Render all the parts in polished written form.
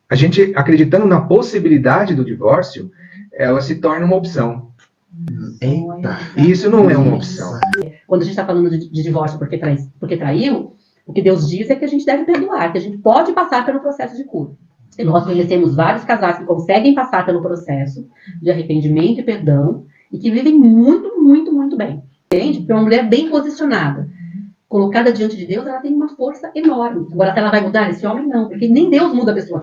a gente acreditando na possibilidade do divórcio, ela se torna uma opção. Eita. E isso não é uma opção. Quando a gente está falando de divórcio porque traiu, o que Deus diz é que a gente deve perdoar, que a gente pode passar pelo processo de cura. E nós conhecemos vários casais que conseguem passar pelo processo de arrependimento e perdão e que vivem muito, muito, muito bem. Entende? Porque uma mulher bem posicionada, colocada diante de Deus, ela tem uma força enorme. Agora, ela vai mudar esse homem? Não, porque nem Deus muda a pessoa.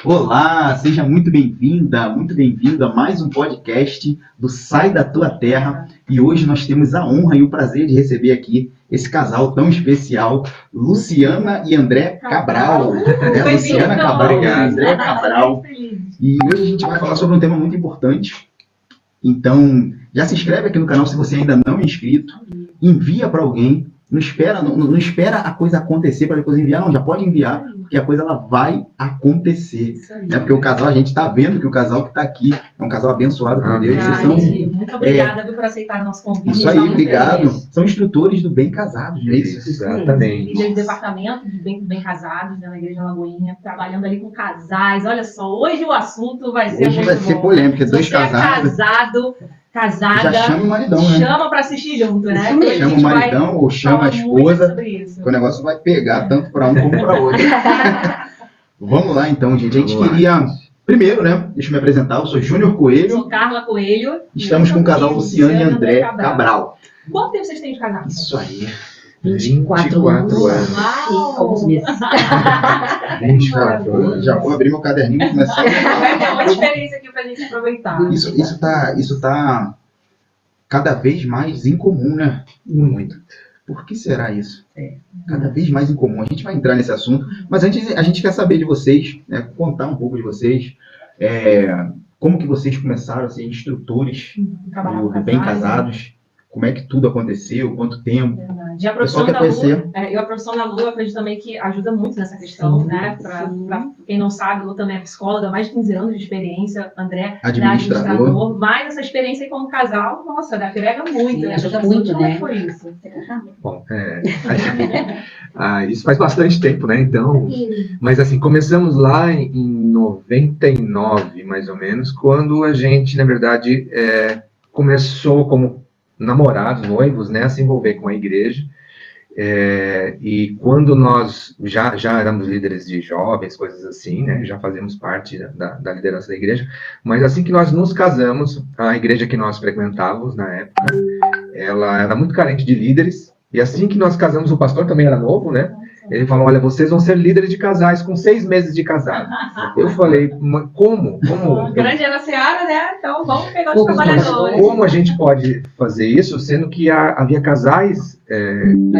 Olá, seja muito bem-vinda, muito bem-vindo a mais um podcast do Sai da Tua Terra. E hoje nós temos a honra e o prazer de receber aqui esse casal tão especial, Luciana e André Cabral. Luciana Cabral e André Cabral. E hoje a gente vai falar sobre um tema muito importante. Então, já se inscreve aqui no canal se você ainda não é inscrito. Envia para alguém. Não espera a coisa acontecer para depois enviar, não, já pode enviar, porque a coisa ela vai acontecer. Né? Porque o casal, a gente está vendo que o casal que está aqui é um casal abençoado por Deus. Muito obrigada por aceitar o nosso convite. Isso aí, obrigado. São instrutores do Bem Casados, né? Isso, exatamente. Líder de departamento de bem Casados, né, na Igreja Lagoinha, trabalhando ali com casais. Olha só, hoje o assunto vai ser Hoje vai ser polêmico, porque dois casados. Casada, já chama o maridão, né? Chama pra assistir junto, né? Chama o maridão ou chama a esposa, que o negócio vai pegar tanto para um como para outro. Vamos lá então, gente. A gente queria... Primeiro, né? Deixa eu me apresentar. Eu sou Júnior Coelho. Sou Carla Coelho. Estamos com o casal Luciana e André Cabral. Quanto tempo vocês têm de casado? Isso aí. 24 anos. Uau! E alguns meses. 24 anos. Já vou abrir meu caderninho e começar. Vai ter uma experiência aqui pra gente aproveitar. Isso tá cada vez mais incomum, né? Muito. Por que será isso? Cada vez mais incomum. A gente vai entrar nesse assunto, mas antes a gente quer saber de vocês, né, contar um pouco de vocês, como que vocês começaram a ser instrutores do Bem Casados, como é que tudo aconteceu, quanto tempo. Verdade. E a profissão da Lu, a profissão da Lu, eu acredito também que ajuda muito nessa questão, né? Pra quem não sabe, Lu também é psicóloga, mais de 15 anos de experiência, André administrador, mas essa experiência aí como casal, nossa, agrega muito. Sim, né? ajuda muito, Como né? foi isso? Bom, isso faz bastante tempo, né? Então, mas assim, começamos lá em 99, mais ou menos, quando a gente, na verdade, começou como namorados, noivos, né, a se envolver com a igreja. E quando nós já éramos líderes de jovens, coisas assim, né, já fazíamos parte da liderança da igreja, mas assim que nós nos casamos, a igreja que nós frequentávamos na época, ela era muito carente de líderes, e assim que nós casamos, o pastor também era novo, né, ele falou, olha, vocês vão ser líderes de casais com 6 meses de casado. Eu falei, como? Grande era a Seara, né? Então vamos pegar os trabalhadores. Como a gente pode fazer isso, sendo que havia casais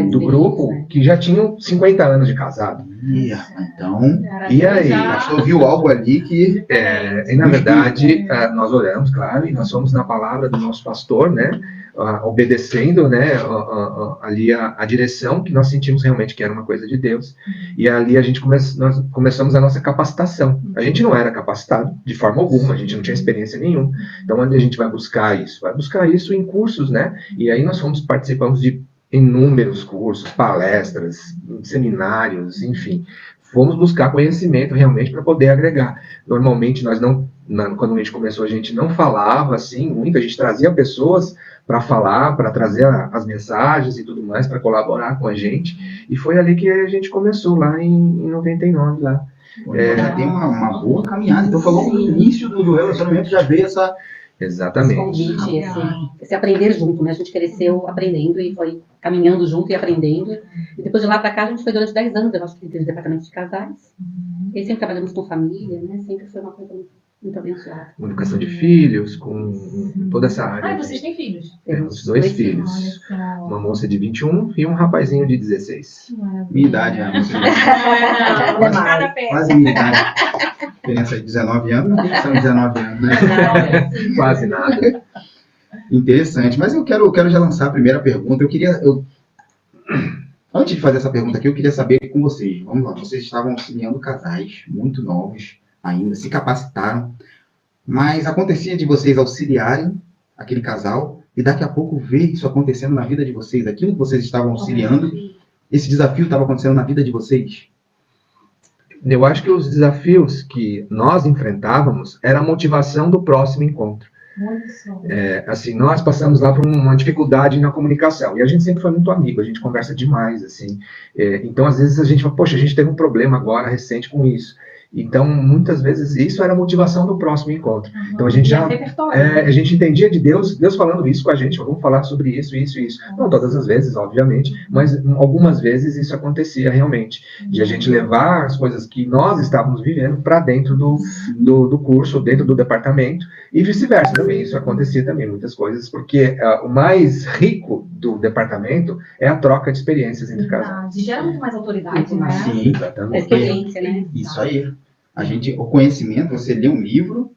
do grupo que já tinham 50 anos de casado. Então, e aí? O pastor viu algo ali que... E na verdade, nós oramos, claro, e nós fomos na palavra do nosso pastor, né? Obedecendo, né, ali a direção que nós sentimos realmente que era uma coisa de Deus, e ali nós começamos a nossa capacitação. A gente não era capacitado de forma alguma, a gente não tinha experiência nenhuma. Então, onde a gente vai buscar isso? Vai buscar isso em cursos, né? E aí nós participamos de inúmeros cursos, palestras, seminários, enfim. Fomos buscar conhecimento realmente para poder agregar. Normalmente nós quando a gente começou, a gente não falava assim muito, a gente trazia pessoas para falar, para trazer as mensagens e tudo mais, para colaborar com a gente, e foi ali que a gente começou, lá em 99, lá. Já tem uma boa caminhada, então falou no início do relacionamento, já veio essa... Exatamente. Esse convite, esse aprender junto, né? A gente cresceu aprendendo e foi caminhando junto e aprendendo. E depois de lá para cá, a gente foi durante 10 anos, eu acho que de departamento de casais. E sempre trabalhamos com família, né? Sempre foi uma coisa muito abençoada. Com educação de filhos, com toda essa área. Vocês têm filhos? Temos 2 filhos. Uma moça de 21 e um rapazinho de 16. Minha idade, quase minha idade. Diferença de 19 anos, não são 19 anos, né? Quase nada. Interessante, mas eu quero já lançar a primeira pergunta. Antes de fazer essa pergunta aqui, eu queria saber com vocês. Vamos lá, vocês estavam auxiliando casais muito novos, ainda, se capacitaram, mas acontecia de vocês auxiliarem aquele casal e daqui a pouco ver isso acontecendo na vida de vocês, aquilo que vocês estavam auxiliando, esse desafio estava acontecendo na vida de vocês? Eu acho que os desafios que nós enfrentávamos era a motivação do próximo encontro. Assim, nós passamos lá por uma dificuldade na comunicação, e a gente sempre foi muito amigo, a gente conversa demais, assim, então às vezes a gente fala, poxa, a gente teve um problema agora recente com isso, então muitas vezes isso era a motivação do próximo encontro, então a gente já, a gente entendia de Deus falando isso com a gente, vamos falar sobre isso, não todas as vezes, obviamente, mas algumas vezes isso acontecia realmente, de a gente levar as coisas que nós estávamos vivendo para dentro do curso, dentro do departamento, e vice-versa também, isso acontecia também, muitas coisas, porque o mais rico do departamento é a troca de experiências entre casais. E gera muito mais autoridade, né? Sim, exatamente. Experiência, né? Isso aí. O conhecimento, você lê um livro,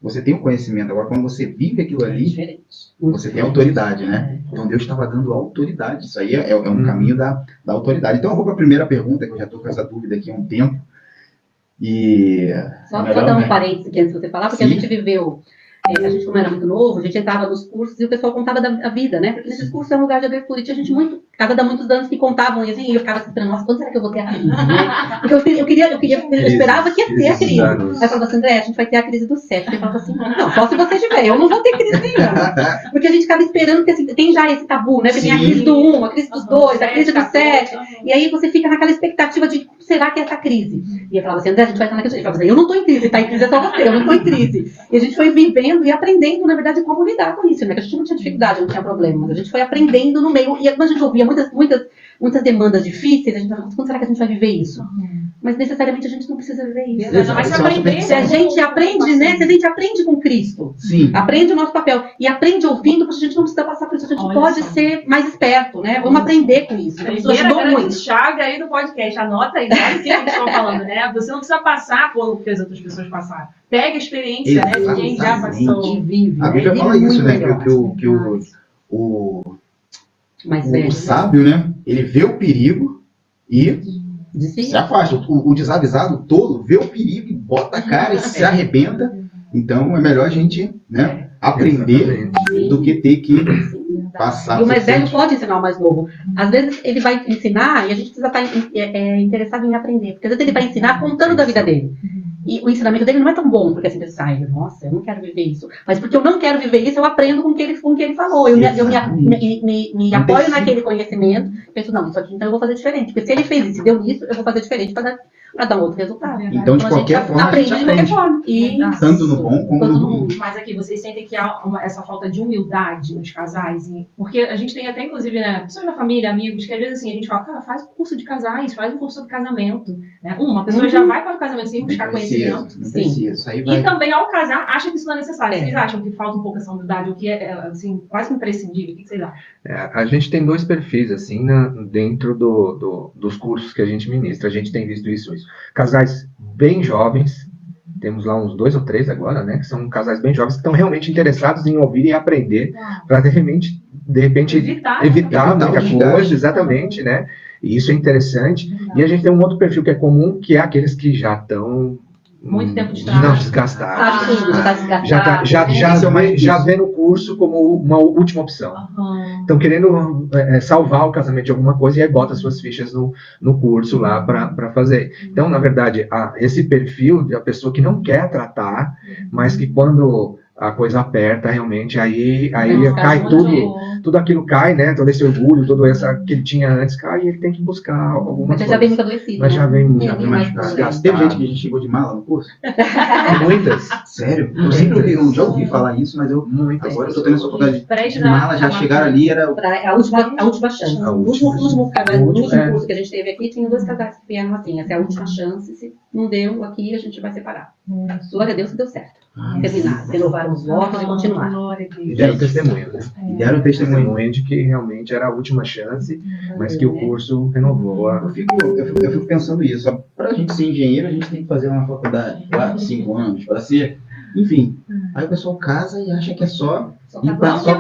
você tem o conhecimento. Agora, quando você vive aquilo ali, você tem autoridade, né? Então, Deus estava dando autoridade. Isso aí é um caminho da autoridade. Então, eu vou para a primeira pergunta, que eu já estou com essa dúvida aqui há um tempo. E só dar um parênteses aqui antes de você falar, porque a gente viveu, a gente como era muito novo, a gente entrava nos cursos e o pessoal contava da vida, né? Porque nesses cursos é um lugar de abertura, e tinha gente cada muitos anos que contavam, e assim, eu ficava esperando, nossa, quando será que eu vou ter a crise, né? Porque eu esperava que ia ter a crise. Aí eu falava assim, André, a gente vai ter a crise do 7. Ele falava assim, não, só se você tiver, eu não vou ter crise nenhuma. Porque a gente ficava esperando, porque assim, tem já esse tabu, né? Tem a crise do 1, a crise dos 2, a crise do 7, e aí você fica naquela expectativa de como será que é essa crise? E eu falava assim, André, a gente vai estar na crise. Ele falava assim, eu não estou em crise, tá em crise é só você, eu não estou em crise. E a gente foi vivendo e aprendendo, na verdade, como lidar com isso, né? Que a gente não tinha dificuldade, não tinha problema, mas a gente foi aprendendo no meio, e quando a gente ouvia muitas demandas difíceis, a gente falava, quando será que a gente vai viver isso? Mas necessariamente a gente não precisa viver isso. Mas se a gente aprende, né? Se a gente aprende com Cristo, sim, aprende o nosso papel e aprende ouvindo, porque a gente não precisa passar por isso, a gente pode ser mais esperto, né? Vamos aprender com isso. Primeira grande chave aí do podcast, anota aí, olha o que a gente está falando, né? Você não precisa passar por o que as outras pessoas passaram. Pega a experiência, né, de quem já passou. E vive. A Bíblia fala isso, né? Que o sábio, né? Ele vê o perigo e se afasta. O desavisado, o tolo, vê o perigo e bota a cara e se arrebenta. Então é melhor a gente, né, aprender do que ter que passar. E o mais velho pode ensinar o mais novo. Às vezes ele vai ensinar e a gente precisa estar interessado em aprender. Porque às vezes ele vai ensinar contando da vida dele. E o ensinamento dele não é tão bom, porque assim, você sai, nossa, eu não quero viver isso. Mas porque eu não quero viver isso, eu aprendo com o que ele falou. Eu me apoio naquele conhecimento. Penso, não, isso aqui então eu vou fazer diferente. Porque se ele fez isso e deu isso, eu vou fazer diferente para dar um outro resultado. Então, de qualquer forma, a gente aprende. Tanto no bom como no ruim. Mas aqui, vocês sentem que há essa falta de humildade nos casais? Porque a gente tem até, inclusive, né, pessoas da família, amigos, que às vezes assim, a gente fala, cara, faz um curso de casais, faz um curso sobre casamento. Né? Uma pessoa já vai para o casamento sem buscar conhecimento. Isso aí vai... E também, ao casar, acha que isso não é necessário. Vocês acham que falta um pouco essa humildade, o que é assim, quase imprescindível? O que vocês acham? A gente tem dois perfis, assim, dentro dos cursos que a gente ministra. A gente tem visto isso. Casais bem jovens, temos lá uns 2 ou 3 agora, né? Que são casais bem jovens que estão realmente interessados em ouvir e aprender para, de repente evitar muita coisa, exatamente, né? E isso é interessante. E a gente tem um outro perfil que é comum, que é aqueles que já estão muito tempo de não desgastados. Já vê no curso como uma última opção. Estão querendo salvar o casamento de alguma coisa e aí bota suas fichas no curso lá para fazer. Então, na verdade, esse perfil da pessoa que não quer tratar, mas que quando a coisa aperta realmente, aí cai tudo aquilo cai, né? Todo esse orgulho, todo essa que ele tinha antes cai e ele tem que buscar alguma coisa. Mas já vem muito adoecido. Mas já vem mais desgastado. Teve gente que a gente chegou de mala no curso? Muitas. Sério? Eu já ouvi falar isso, mas agora eu tô tendo essa oportunidade de mala, já chegaram ali, era... A última chance. O último curso que a gente teve aqui, tinha 2 casais que vieram assim, essa é a última chance, se não deu aqui, a gente vai separar. Glória a Deus que deu certo. Terminar, renovaram os votos e continuar. E deram testemunho, né? Deram testemunho de que realmente era a última chance, mas que o curso renovou. Eu fico pensando isso. Para a gente ser engenheiro, a gente tem que fazer uma faculdade, 4, 5 anos, para ser... Enfim, aí o pessoal casa e acha que é só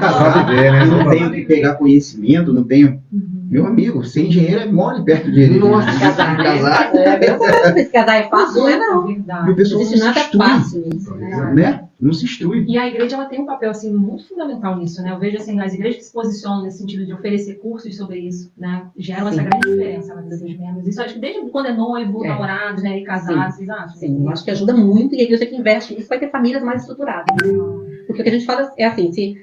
casar, viver, né? Não tenho que pegar conhecimento, não tenho... Meu amigo, ser engenheiro é mole perto de Nossa, casar. É verdade, esse casar é fácil, não é não. E o Verdade. pessoal Existe não se nada instrui, fácil nisso, né? né? Não se instrui. E a igreja ela tem um papel assim muito fundamental nisso, né? Eu vejo assim as igrejas que se posicionam nesse sentido de oferecer cursos sobre isso, né? Geram essa Sim. grande diferença na vida dos membros. Isso acho que desde quando é noivo, namorados, né, e casados, vocês acham? Sim, eu acho que ajuda muito e a igreja que investe nisso vai ter famílias mais estruturadas. Né? Porque o que a gente fala é assim,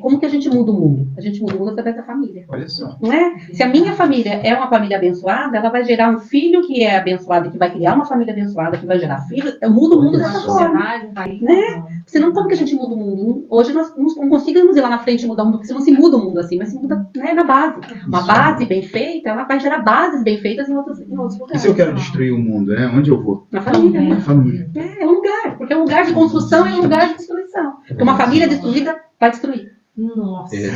como que a gente muda o mundo? A gente muda o mundo através da família. Olha só. Não é? Se a minha família é uma família abençoada, ela vai gerar um filho que é abençoado e que vai criar uma família abençoada, que vai gerar filhos. Eu mudo o mundo Olha dessa só. forma. Sociedade, um país. Né? Senão, como que a gente muda o mundo? Hoje nós não conseguimos ir lá na frente e mudar o mundo, porque senão se muda o mundo assim, mas se muda, né, na base. Uma Isso. base bem feita, ela vai gerar bases bem feitas em outros E lugares. se eu quero destruir o mundo, né? Onde eu vou? Na família, Na né? família. É um lugar, porque é um lugar de construção e um lugar de destruição. Porque uma família destruída vai destruir. Nossa, É.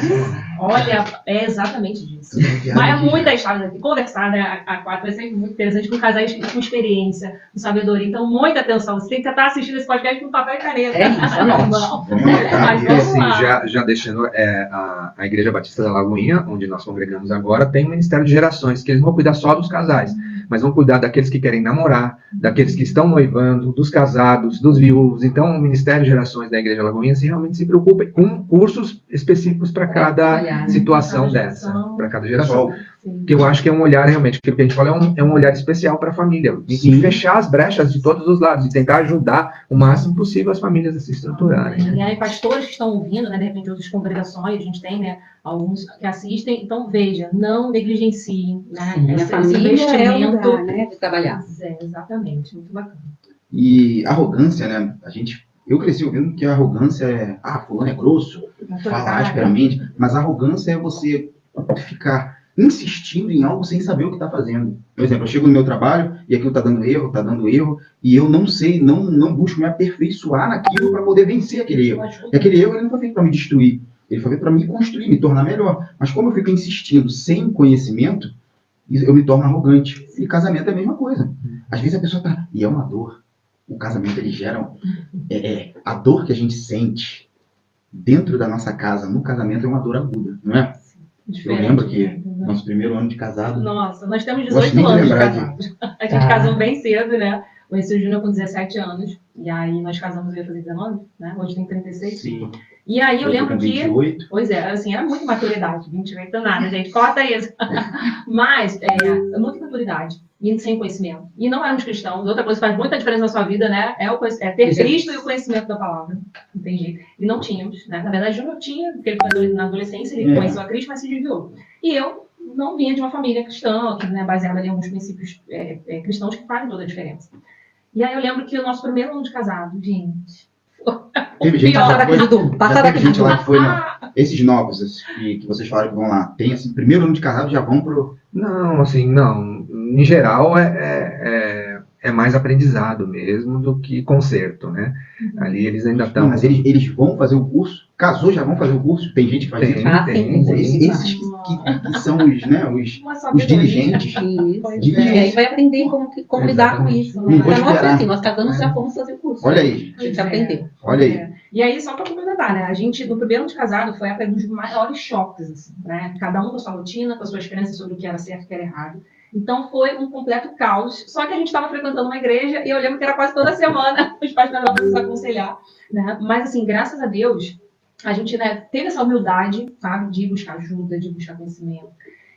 olha, é exatamente disso. Mas é muitas chaves aqui. Conversar, né, a quatro vai ser muito interessante com casais com experiência, com sabedoria. Então, muita atenção. Você tem que estar assistindo esse podcast com papel e caneta. É isso, anote. Não. Vamos anotar. Mas E vamos assim, lá. já deixando a Igreja Batista da Lagoinha, onde nós congregamos agora, tem um Ministério de Gerações, que eles vão cuidar só dos casais, mas vão cuidar daqueles que querem namorar, daqueles que estão noivando, dos casados, dos viúvos. Então, o Ministério de Gerações da Igreja Lagoinha realmente se preocupa com cursos específicos para cada trabalhar, né? situação Cada dessa, geração. para cada geração. Pessoal, Sim. Que eu acho que é um olhar realmente, que o que a gente fala é um olhar especial para a família, e Sim. fechar as brechas de todos os lados, e tentar ajudar o máximo possível as famílias a se estruturarem. Né? E aí, pastores que estão ouvindo, né, de repente, outras congregações, a gente tem, né, alguns que assistem, então veja, não negligenciem, né, Sim, a esse família é o investimento. lugar, né, de trabalhar. Pois é, exatamente, muito bacana. e arrogância, né? Eu cresci ouvindo que a arrogância é, fulano é grosso, fala asperamente, mas a arrogância é você ficar insistindo em algo sem saber o que está fazendo. Por exemplo, eu chego no meu trabalho e aquilo está dando erro, e eu não sei, não busco me aperfeiçoar naquilo para poder vencer aquele erro. E aquele erro ele não foi feito para me destruir, ele foi feito para me construir, me tornar melhor. Mas como eu fico insistindo sem conhecimento, eu me torno arrogante. E casamento é a mesma coisa. Às vezes a pessoa tá... E é uma dor. O casamento, ele gera... a dor que a gente sente dentro da nossa casa, no casamento, é uma dor aguda, não é? Eu lembro que nosso primeiro ano de casado... Nossa, nós temos Gosto 18 nem de anos de lembrar casados. A gente casou bem cedo, né? Conheci o Júnior com 17 anos. E aí nós casamos, eu ia fazer 19, né? Hoje tem 36. Sim. E aí eu tô lembro com que... 28. Pois é, assim, era muita maturidade. 28 nada, gente. Corta isso. Mas, muita maturidade. E sem conhecimento. E não éramos cristãos. Outra coisa que faz muita diferença na sua vida, né? É ter Cristo e o conhecimento da palavra. Não tem jeito. E não tínhamos, né? Na verdade, eu não tinha, porque ele foi na adolescência, ele conheceu a Cristo, mas se desviou. E eu não vinha de uma família cristã, que, né, baseada em alguns princípios cristãos que fazem toda a diferença. E aí eu lembro que o nosso primeiro ano de casado, gente... Teve gente Passar daqui de Dum. já teve gente lá que foi... Esses novos que vocês falaram que vão lá, tem assim, primeiro ano de casado já vão pro... Não, assim, não. Em geral, é mais aprendizado mesmo do que conserto, né? Ali eles ainda estão... Não, mas eles vão fazer o curso? Casou, já vão fazer o curso? Tem gente que faz isso? Esses que são os, né, os dirigentes. E aí vai aprender como lidar com isso. Né? Para nós foi assim, nós casamos já fomos fazer o curso. Olha aí. A gente aprendeu. Olha aí. E aí, só para complementar, né? A gente, no primeiro ano de casado, foi a época dos maiores choques, assim, né? Cada um com a sua rotina, com as suas crenças sobre o que era certo e o que era errado. Então, foi um completo caos. Só que a gente estava frequentando uma igreja e eu lembro que era quase toda semana os pastores para nos aconselhar, né? Mas, assim, graças a Deus, a gente, né, teve essa humildade, sabe? De buscar ajuda, de buscar conhecimento.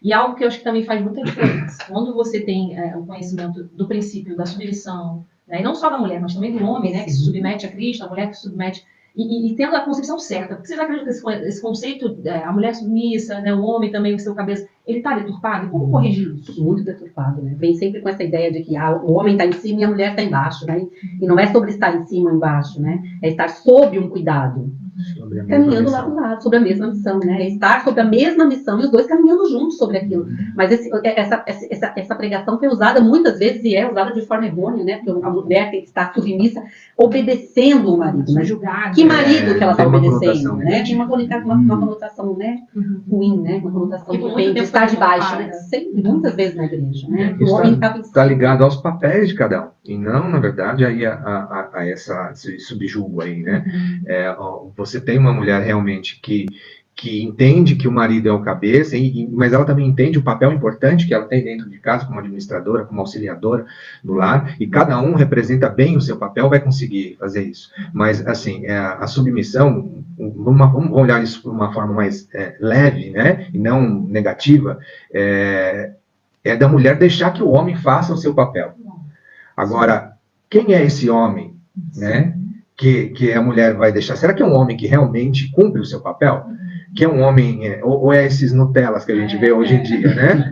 E algo que eu acho que também faz muita diferença. Quando você tem o conhecimento do princípio da submissão, né? E não só da mulher, mas também do homem, né? Que se submete a Cristo, a mulher que se submete... E tendo a concepção certa. Porque vocês acreditam que esse conceito, a mulher submissa, né, o homem também, o seu cabeça, ele está deturpado? E como corrigir isso? Muito deturpado, né? Vem sempre com essa ideia de que o homem está em cima e a mulher está embaixo, né? E não é sobre estar em cima ou embaixo, né? É estar sob um cuidado. Caminhando lado a lado, sobre a mesma missão, né? É estar sobre a mesma missão e os dois caminhando juntos sobre aquilo. Mas essa pregação foi usada muitas vezes e é usada de forma errônea, né? Porque a mulher tem que estar submissa, obedecendo o marido, né? Julgado. Que marido que ela está obedecendo, né? negativa. Tem uma conotação, né? Ruim, né? Uma conotação E por que muito vem de tempo estar foi debaixo, colocada. né? Sempre, muitas vezes na igreja, né? O Isso homem estava em está cima. ligado aos papéis de cada um, e não, na verdade, aí esse subjugo aí, né? Você tem uma mulher realmente que que entende que o marido é o cabeça, mas ela também entende o papel importante que ela tem dentro de casa, como administradora, como auxiliadora do lar, e cada um representa bem o seu papel, vai conseguir fazer isso. Mas, assim, a submissão, vamos olhar isso de uma forma mais leve, né, e não negativa, é da mulher deixar que o homem faça o seu papel. Agora, quem é esse homem, né, que a mulher vai deixar? Será que é um homem que realmente cumpre o seu papel? Que é um homem, ou é esses Nutellas que a gente vê hoje em dia, né?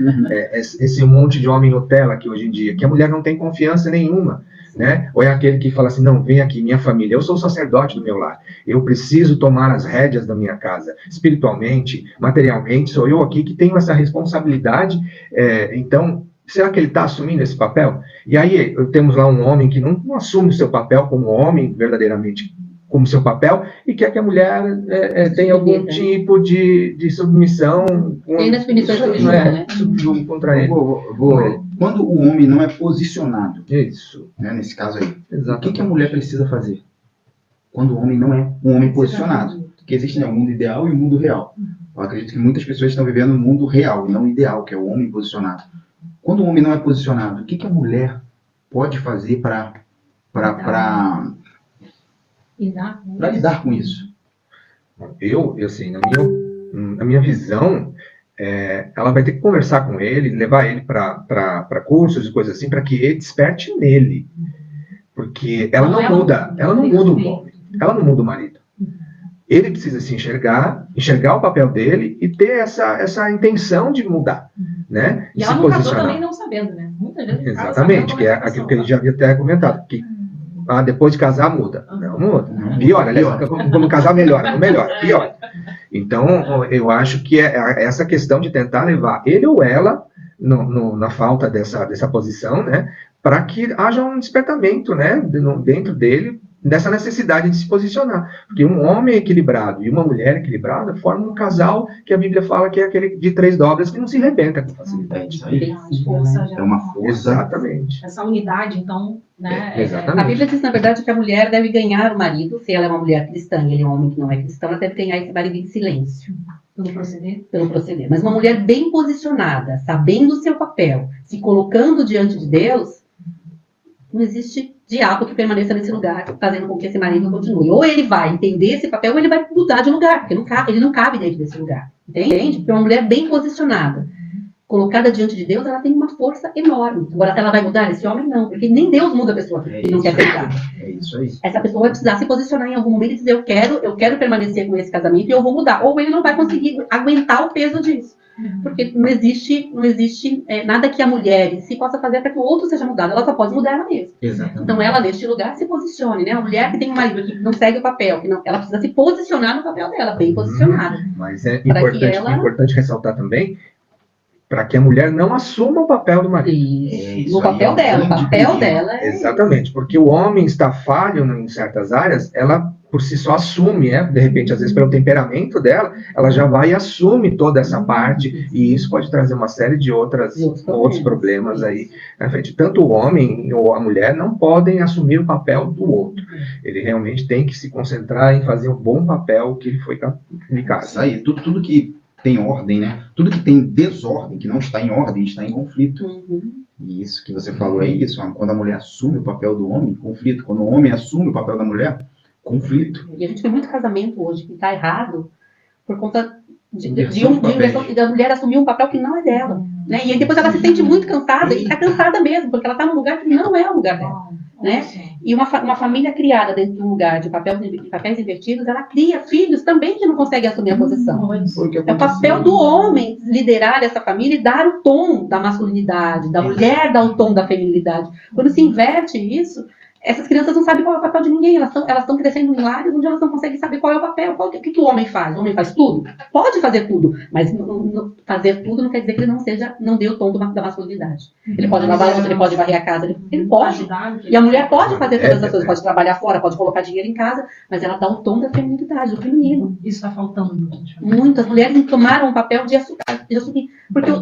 Esse monte de homem Nutella aqui hoje em dia, que a mulher não tem confiança nenhuma, né? Ou é aquele que fala assim, não, vem aqui, minha família, eu sou o sacerdote do meu lar, eu preciso tomar as rédeas da minha casa, espiritualmente, materialmente, sou eu aqui que tenho essa responsabilidade, então, será que ele está assumindo esse papel? E aí, temos lá um homem que não assume o seu papel como homem, verdadeiramente, como seu papel, e quer que a mulher tenha algum tipo de submissão. Tem definições né? Contra ele. Quando o homem não é posicionado, isso, né, nesse caso aí, exatamente. o que a mulher precisa fazer? Quando o homem não é um homem posicionado. Porque existe, né, o mundo ideal e o mundo real. Eu acredito que muitas pessoas estão vivendo o mundo real, e não o ideal, que é o homem posicionado. Quando o homem não é posicionado, o que a mulher pode fazer para lidar com isso? Eu assim, na minha visão, ela vai ter que conversar com ele, levar ele para cursos e coisas assim, para que ele desperte nele. Porque ela não muda o homem, ela não muda o marido. Ele precisa se enxergar o papel dele e ter essa intenção de mudar, né? E ela não casou também não sabendo, né? Muitas vezes exatamente, que é aquilo que a gente já havia até comentado, que depois de casar muda. Não muda. Piora. Como casar melhora, não melhora, piora. Então, eu acho que essa questão de tentar levar ele ou ela na falta dessa posição, né? Para que haja um despertamento, né? Dentro dele, dessa necessidade de se posicionar. Porque um homem equilibrado e uma mulher equilibrada formam um casal que a Bíblia fala que é aquele de 3 dobras que não se rebenta com facilidade. É uma força. Exatamente. Essa unidade, então, né? Exatamente. A Bíblia diz, na verdade, que a mulher deve ganhar o marido, se ela é uma mulher cristã e ele é um homem que não é cristão, ela deve ganhar esse marido em silêncio. Pelo proceder. Mas uma mulher bem posicionada, sabendo o seu papel, se colocando diante de Deus, não existe diabo que permaneça nesse lugar, fazendo com que esse marido continue. Ou ele vai entender esse papel, ou ele vai mudar de lugar, porque ele não cabe dentro desse lugar. Entende? Porque uma mulher bem posicionada, colocada diante de Deus, ela tem uma força enorme. Agora, ela vai mudar esse homem? Não, porque nem Deus muda a pessoa que não quer aceitar. É isso aí. Essa pessoa vai precisar se posicionar em algum momento e dizer, eu quero permanecer com esse casamento e eu vou mudar. Ou ele não vai conseguir aguentar o peso disso. Porque não existe nada que a mulher se possa fazer para que o outro seja mudado. Ela só pode mudar ela mesma. Exatamente. Então ela, neste lugar, se posicione, né? A mulher que tem um marido que não segue o papel, ela precisa se posicionar no papel dela, bem posicionada. Mas é importante ressaltar também para que a mulher não assuma o papel do marido. No papel dela. O papel dela é... Exatamente, porque o homem está falho em certas áreas, ela por si só assume, de repente, às vezes pelo temperamento dela, ela já vai e assume toda essa parte, e isso pode trazer uma série de outros problemas aí na frente. Tanto o homem ou a mulher não podem assumir o papel do outro. Ele realmente tem que se concentrar em fazer um bom papel que ele foi indicado. Isso aí, tudo que tem ordem, né? Tudo que tem desordem, que não está em ordem, está em conflito. E isso que você falou é isso, quando a mulher assume o papel do homem, conflito. Quando o homem assume o papel da mulher, conflito. E a gente tem muito casamento hoje que está errado por conta da mulher assumir um papel que não é dela. Né? E aí depois ela se sente muito cansada, e está cansada mesmo, porque ela está num lugar que não é o lugar dela. Né? E uma família criada dentro de um lugar de papéis invertidos, ela cria filhos também que não conseguem assumir a posição. É o papel do homem liderar essa família e dar o tom da masculinidade, da mulher dar o tom da feminilidade. Quando se inverte isso, essas crianças não sabem qual é o papel de ninguém, elas estão crescendo em lares onde elas não conseguem saber qual é o papel. O que o homem faz? O homem faz tudo? Pode fazer tudo, mas fazer tudo não quer dizer que ele não dê o tom da masculinidade. Ele pode lavar a louça, ele pode varrer a casa, ele pode. E a mulher pode fazer todas essas coisas, pode trabalhar fora, pode colocar dinheiro em casa, mas ela dá o tom da feminilidade, do feminino. Isso está faltando muito. Muitas mulheres tomaram o papel de assumir, porque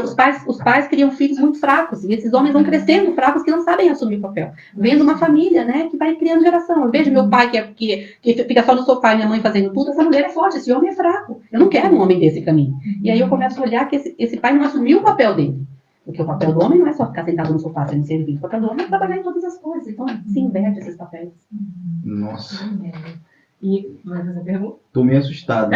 os pais criam filhos muito fracos, e esses homens vão crescendo fracos que não sabem assumir o papel. vendo uma família, né, que vai criando geração. Eu vejo meu pai que fica só no sofá e minha mãe fazendo tudo, essa mulher é forte, esse homem é fraco. Eu não quero um homem desse pra mim. E aí eu começo a olhar que esse pai não assumiu o papel dele. Porque o papel do homem não é só ficar sentado no sofá sendo servido. O papel do homem é trabalhar em todas as coisas. Então, se inverte esses papéis. Nossa. E vai fazer a pergunta? Tô meio assustado.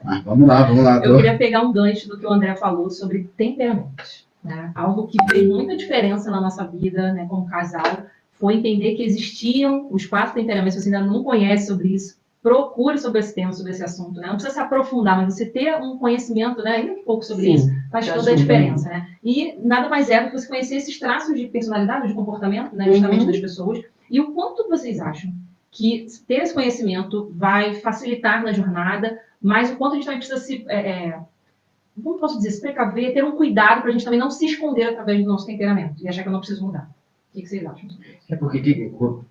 Mas vamos lá. Eu queria pegar um gancho do que o André falou sobre temperamentos. Né? Algo que fez muita diferença na nossa vida, né, como casal, foi entender que existiam os 4 temperamentos. Se você ainda não conhece sobre isso, procure sobre esse tema, sobre esse assunto. Né? Não precisa se aprofundar, mas você ter um conhecimento, né, ainda um pouco sobre isso, faz toda a diferença. Né? E nada mais é do que você conhecer esses traços de personalidade, de comportamento, né, justamente das pessoas. E o quanto vocês acham que ter esse conhecimento vai facilitar na jornada, mas o quanto a gente também precisa se... como posso dizer? Se precaver, ter um cuidado para a gente também não se esconder através do nosso temperamento e achar que eu não preciso mudar. O que vocês acham? É porque o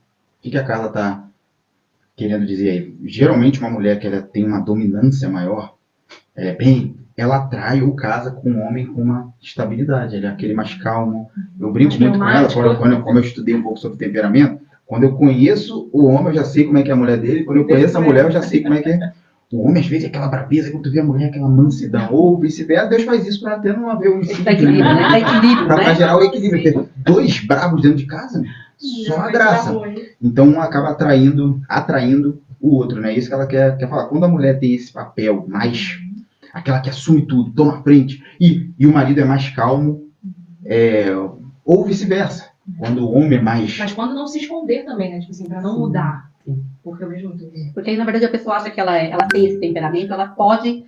que a Carla tá querendo dizer aí? Geralmente uma mulher que ela tem uma dominância maior, ela atrai ou casa com um homem com uma estabilidade, ele é aquele mais calmo. Eu brinco muito com ela, como eu estudei um pouco sobre temperamento, quando eu conheço o homem, eu já sei como é que é a mulher dele, quando eu conheço a mulher, eu já sei como é que é. O homem, às vezes, é aquela brabeza, quando tu vê a mulher, aquela mansidão, ou vice-versa. Deus faz isso para até não haver um equilíbrio, né? Equilíbrio, para gerar o equilíbrio. Porque 2 bravos dentro de casa, só a graça. Então, um acaba atraindo o outro, né? Isso que ela quer falar. Quando a mulher tem esse papel mais... aquela que assume tudo, toma frente, e o marido é mais calmo, ou vice-versa. Quando o homem é mais... Mas quando não se esconder também, né? Tipo assim, para não mudar. Porque eu vejo muito isso. Porque aí, na verdade, a pessoa acha que ela tem esse temperamento, ela pode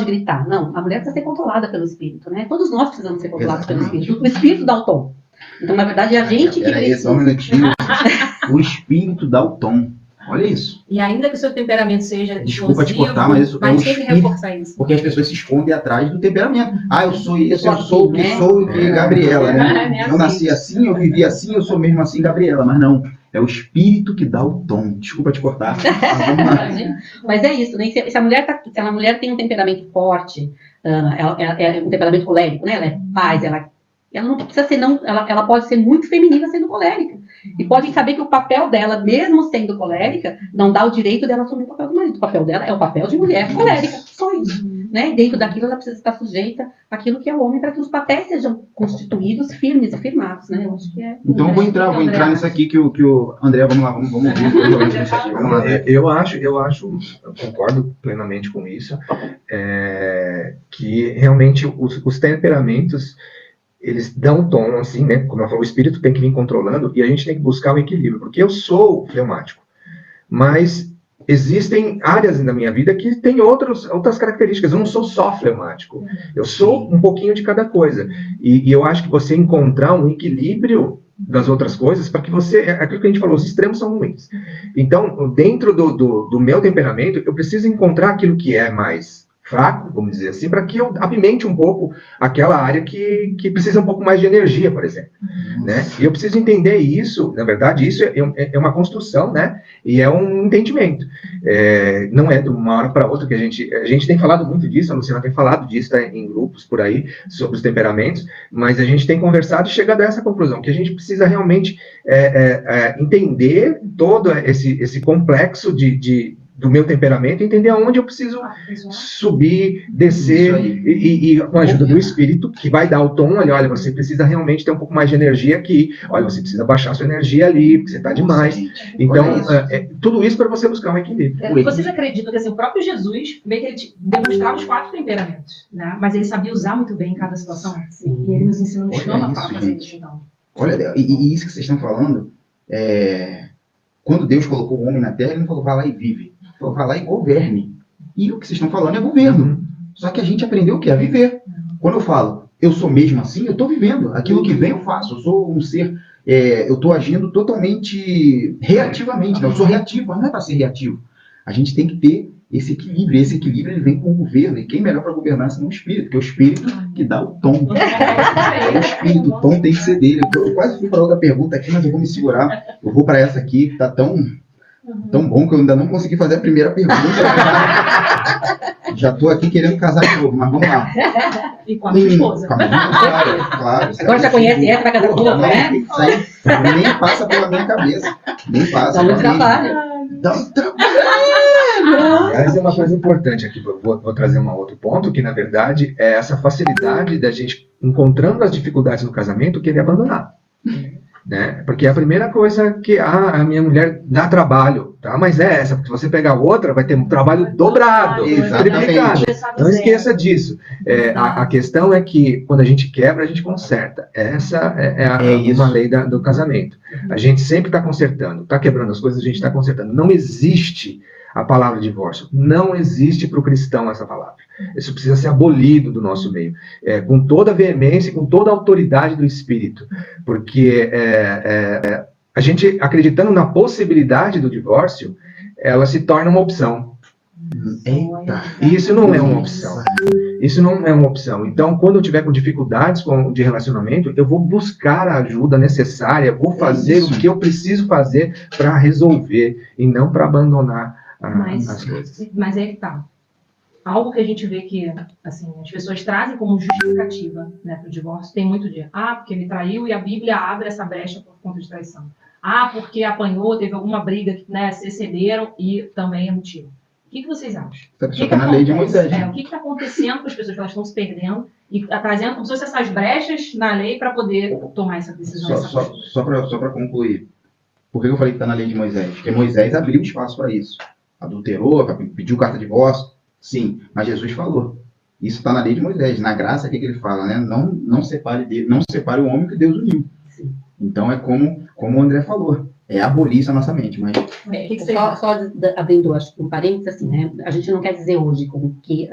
gritar. Não, a mulher precisa ser controlada pelo espírito, né? Todos nós precisamos ser controlados pelo espírito. O espírito dá o tom. Então, na verdade, é a gente que precisa. Só um minutinho. O espírito dá o tom. Olha isso. E ainda que o seu temperamento seja Desculpa te cortar, mas isso é o espírito. Reforçar isso. Porque as pessoas se escondem atrás do temperamento. Eu sou isso, eu sou o que sou, que Gabriela, né? Eu nasci assim, eu vivi assim, eu sou mesmo assim, Gabriela. Mas não. É o espírito que dá o tom. Desculpa te cortar. Mas é isso, né? Se a mulher tem um temperamento forte, é um temperamento colérico, né? Ela é paz, ela não precisa ser, ela pode ser muito feminina sendo colérica. E pode saber que o papel dela, mesmo sendo colérica, não dá o direito dela assumir o papel do marido. O papel dela é o papel de mulher colérica, só isso. Né? E dentro daquilo ela precisa estar sujeita àquilo que é o homem, para que os papéis sejam constituídos firmes e firmados, né? Eu acho que é. Então eu vou entrar nisso aqui que o André, vamos lá, vamos ouvir. Vamos lá. Eu concordo plenamente com isso, que realmente os temperamentos, eles dão um tom, assim, né? Como ela falou, o espírito tem que vir controlando e a gente tem que buscar o equilíbrio, porque eu sou fleumático, mas existem áreas na minha vida que têm outras características. Eu não sou só fleumático. Eu sou um pouquinho de cada coisa. E eu acho que você encontrar um equilíbrio das outras coisas, para que você... Aquilo que a gente falou, os extremos são ruins. Então, dentro do meu temperamento, eu preciso encontrar aquilo que é mais fraco, vamos dizer assim, para que eu apimente um pouco aquela área que precisa um pouco mais de energia, por exemplo. Né? E eu preciso entender isso, na verdade, isso é uma construção, né? E é um entendimento. Não é de uma hora para outra que a gente tem falado muito disso, a Luciana tem falado disso, né, em grupos por aí, sobre os temperamentos, mas a gente tem conversado e chegado a essa conclusão, que a gente precisa realmente entender todo esse complexo do meu temperamento, entender aonde eu preciso subir, descer, e com a ajuda do espírito, que vai dar o tom, olha, você precisa realmente ter um pouco mais de energia aqui, olha, você precisa baixar a sua energia ali, porque você está demais. Então, tudo isso para você buscar um equilíbrio. Vocês acreditam que assim, o próprio Jesus, meio que ele demonstrava os 4 temperamentos, né? Mas ele sabia usar muito bem em cada situação? Sim. E ele nos ensina, nos chama para fazer isso, então. Olha, e isso que vocês estão falando, quando Deus colocou o homem na terra, ele não falou, vá lá e vive. Ele falou, vá lá e governe. E o que vocês estão falando é governo. Só que a gente aprendeu o que? A viver. Quando eu falo, eu sou mesmo assim, eu estou vivendo. Aquilo que vem eu faço. Eu sou um ser, eu estou agindo totalmente reativamente. Eu sou reativo, mas não é para ser reativo. A gente tem que ter esse equilíbrio. Esse equilíbrio ele vem com o governo. E quem melhor para governar senão o espírito? Porque é o espírito que dá o tom. É o espírito, o tom tem que ser dele. Eu quase fui para outra pergunta aqui, mas eu vou me segurar. Eu vou para essa aqui, que está tão Tão bom que eu ainda não consegui fazer a primeira pergunta. Já estou aqui querendo casar de novo, mas vamos lá. E com a minha esposa. Com a minha esposa, claro. Agora já conhece essa, vai casar com outra, né? Isso aí nem passa pela minha cabeça. Nem passa. Dá muito trabalho. Dá um trabalho. Aliás, é uma coisa importante aqui, vou trazer um outro ponto, que na verdade é essa facilidade da gente, encontrando as dificuldades no casamento, querer abandonar. Né? Porque a primeira coisa que a minha mulher dá trabalho, tá? Mas é essa, porque se você pegar outra, vai ter um trabalho dobrado, triplicado. Não esqueça disso. A questão é que quando a gente quebra, a gente conserta. Essa é uma lei do casamento. A gente sempre está consertando, está quebrando as coisas, a gente está consertando. Não existe a palavra divórcio. Não existe para o cristão essa palavra. Isso precisa ser abolido do nosso meio, com toda a veemência, com toda a autoridade do Espírito, porque a gente, acreditando na possibilidade do divórcio, ela se torna uma opção. Eita. E isso não é uma opção. Isso não é uma opção. Então, quando eu tiver com dificuldades de relacionamento, eu vou buscar a ajuda necessária, vou fazer o que eu preciso fazer para resolver e não para abandonar as coisas. Mas é que tá. Algo que a gente vê que, assim, as pessoas trazem como justificativa, né, para o divórcio, tem muito de, porque ele traiu e a Bíblia abre essa brecha por conta de traição. Porque apanhou, teve alguma briga, né, se excederam e também é motivo. O que vocês acham? Está na lei de Moisés. O que está acontecendo com as pessoas que elas estão se perdendo e trazendo como se fossem essas brechas na lei para poder tomar essa decisão? Só para concluir. Por que eu falei que está na lei de Moisés? Porque Moisés abriu espaço para isso. Adulterou, pediu carta de divórcio. Sim, mas Jesus falou. Isso está na lei de Moisés. Na graça, o que ele fala, né? Não separe o homem que Deus uniu. Sim. Então é como o André falou. É abolir isso na nossa mente. Mas... Só abrindo, acho que um parênteses, assim, né? A gente não quer dizer hoje como que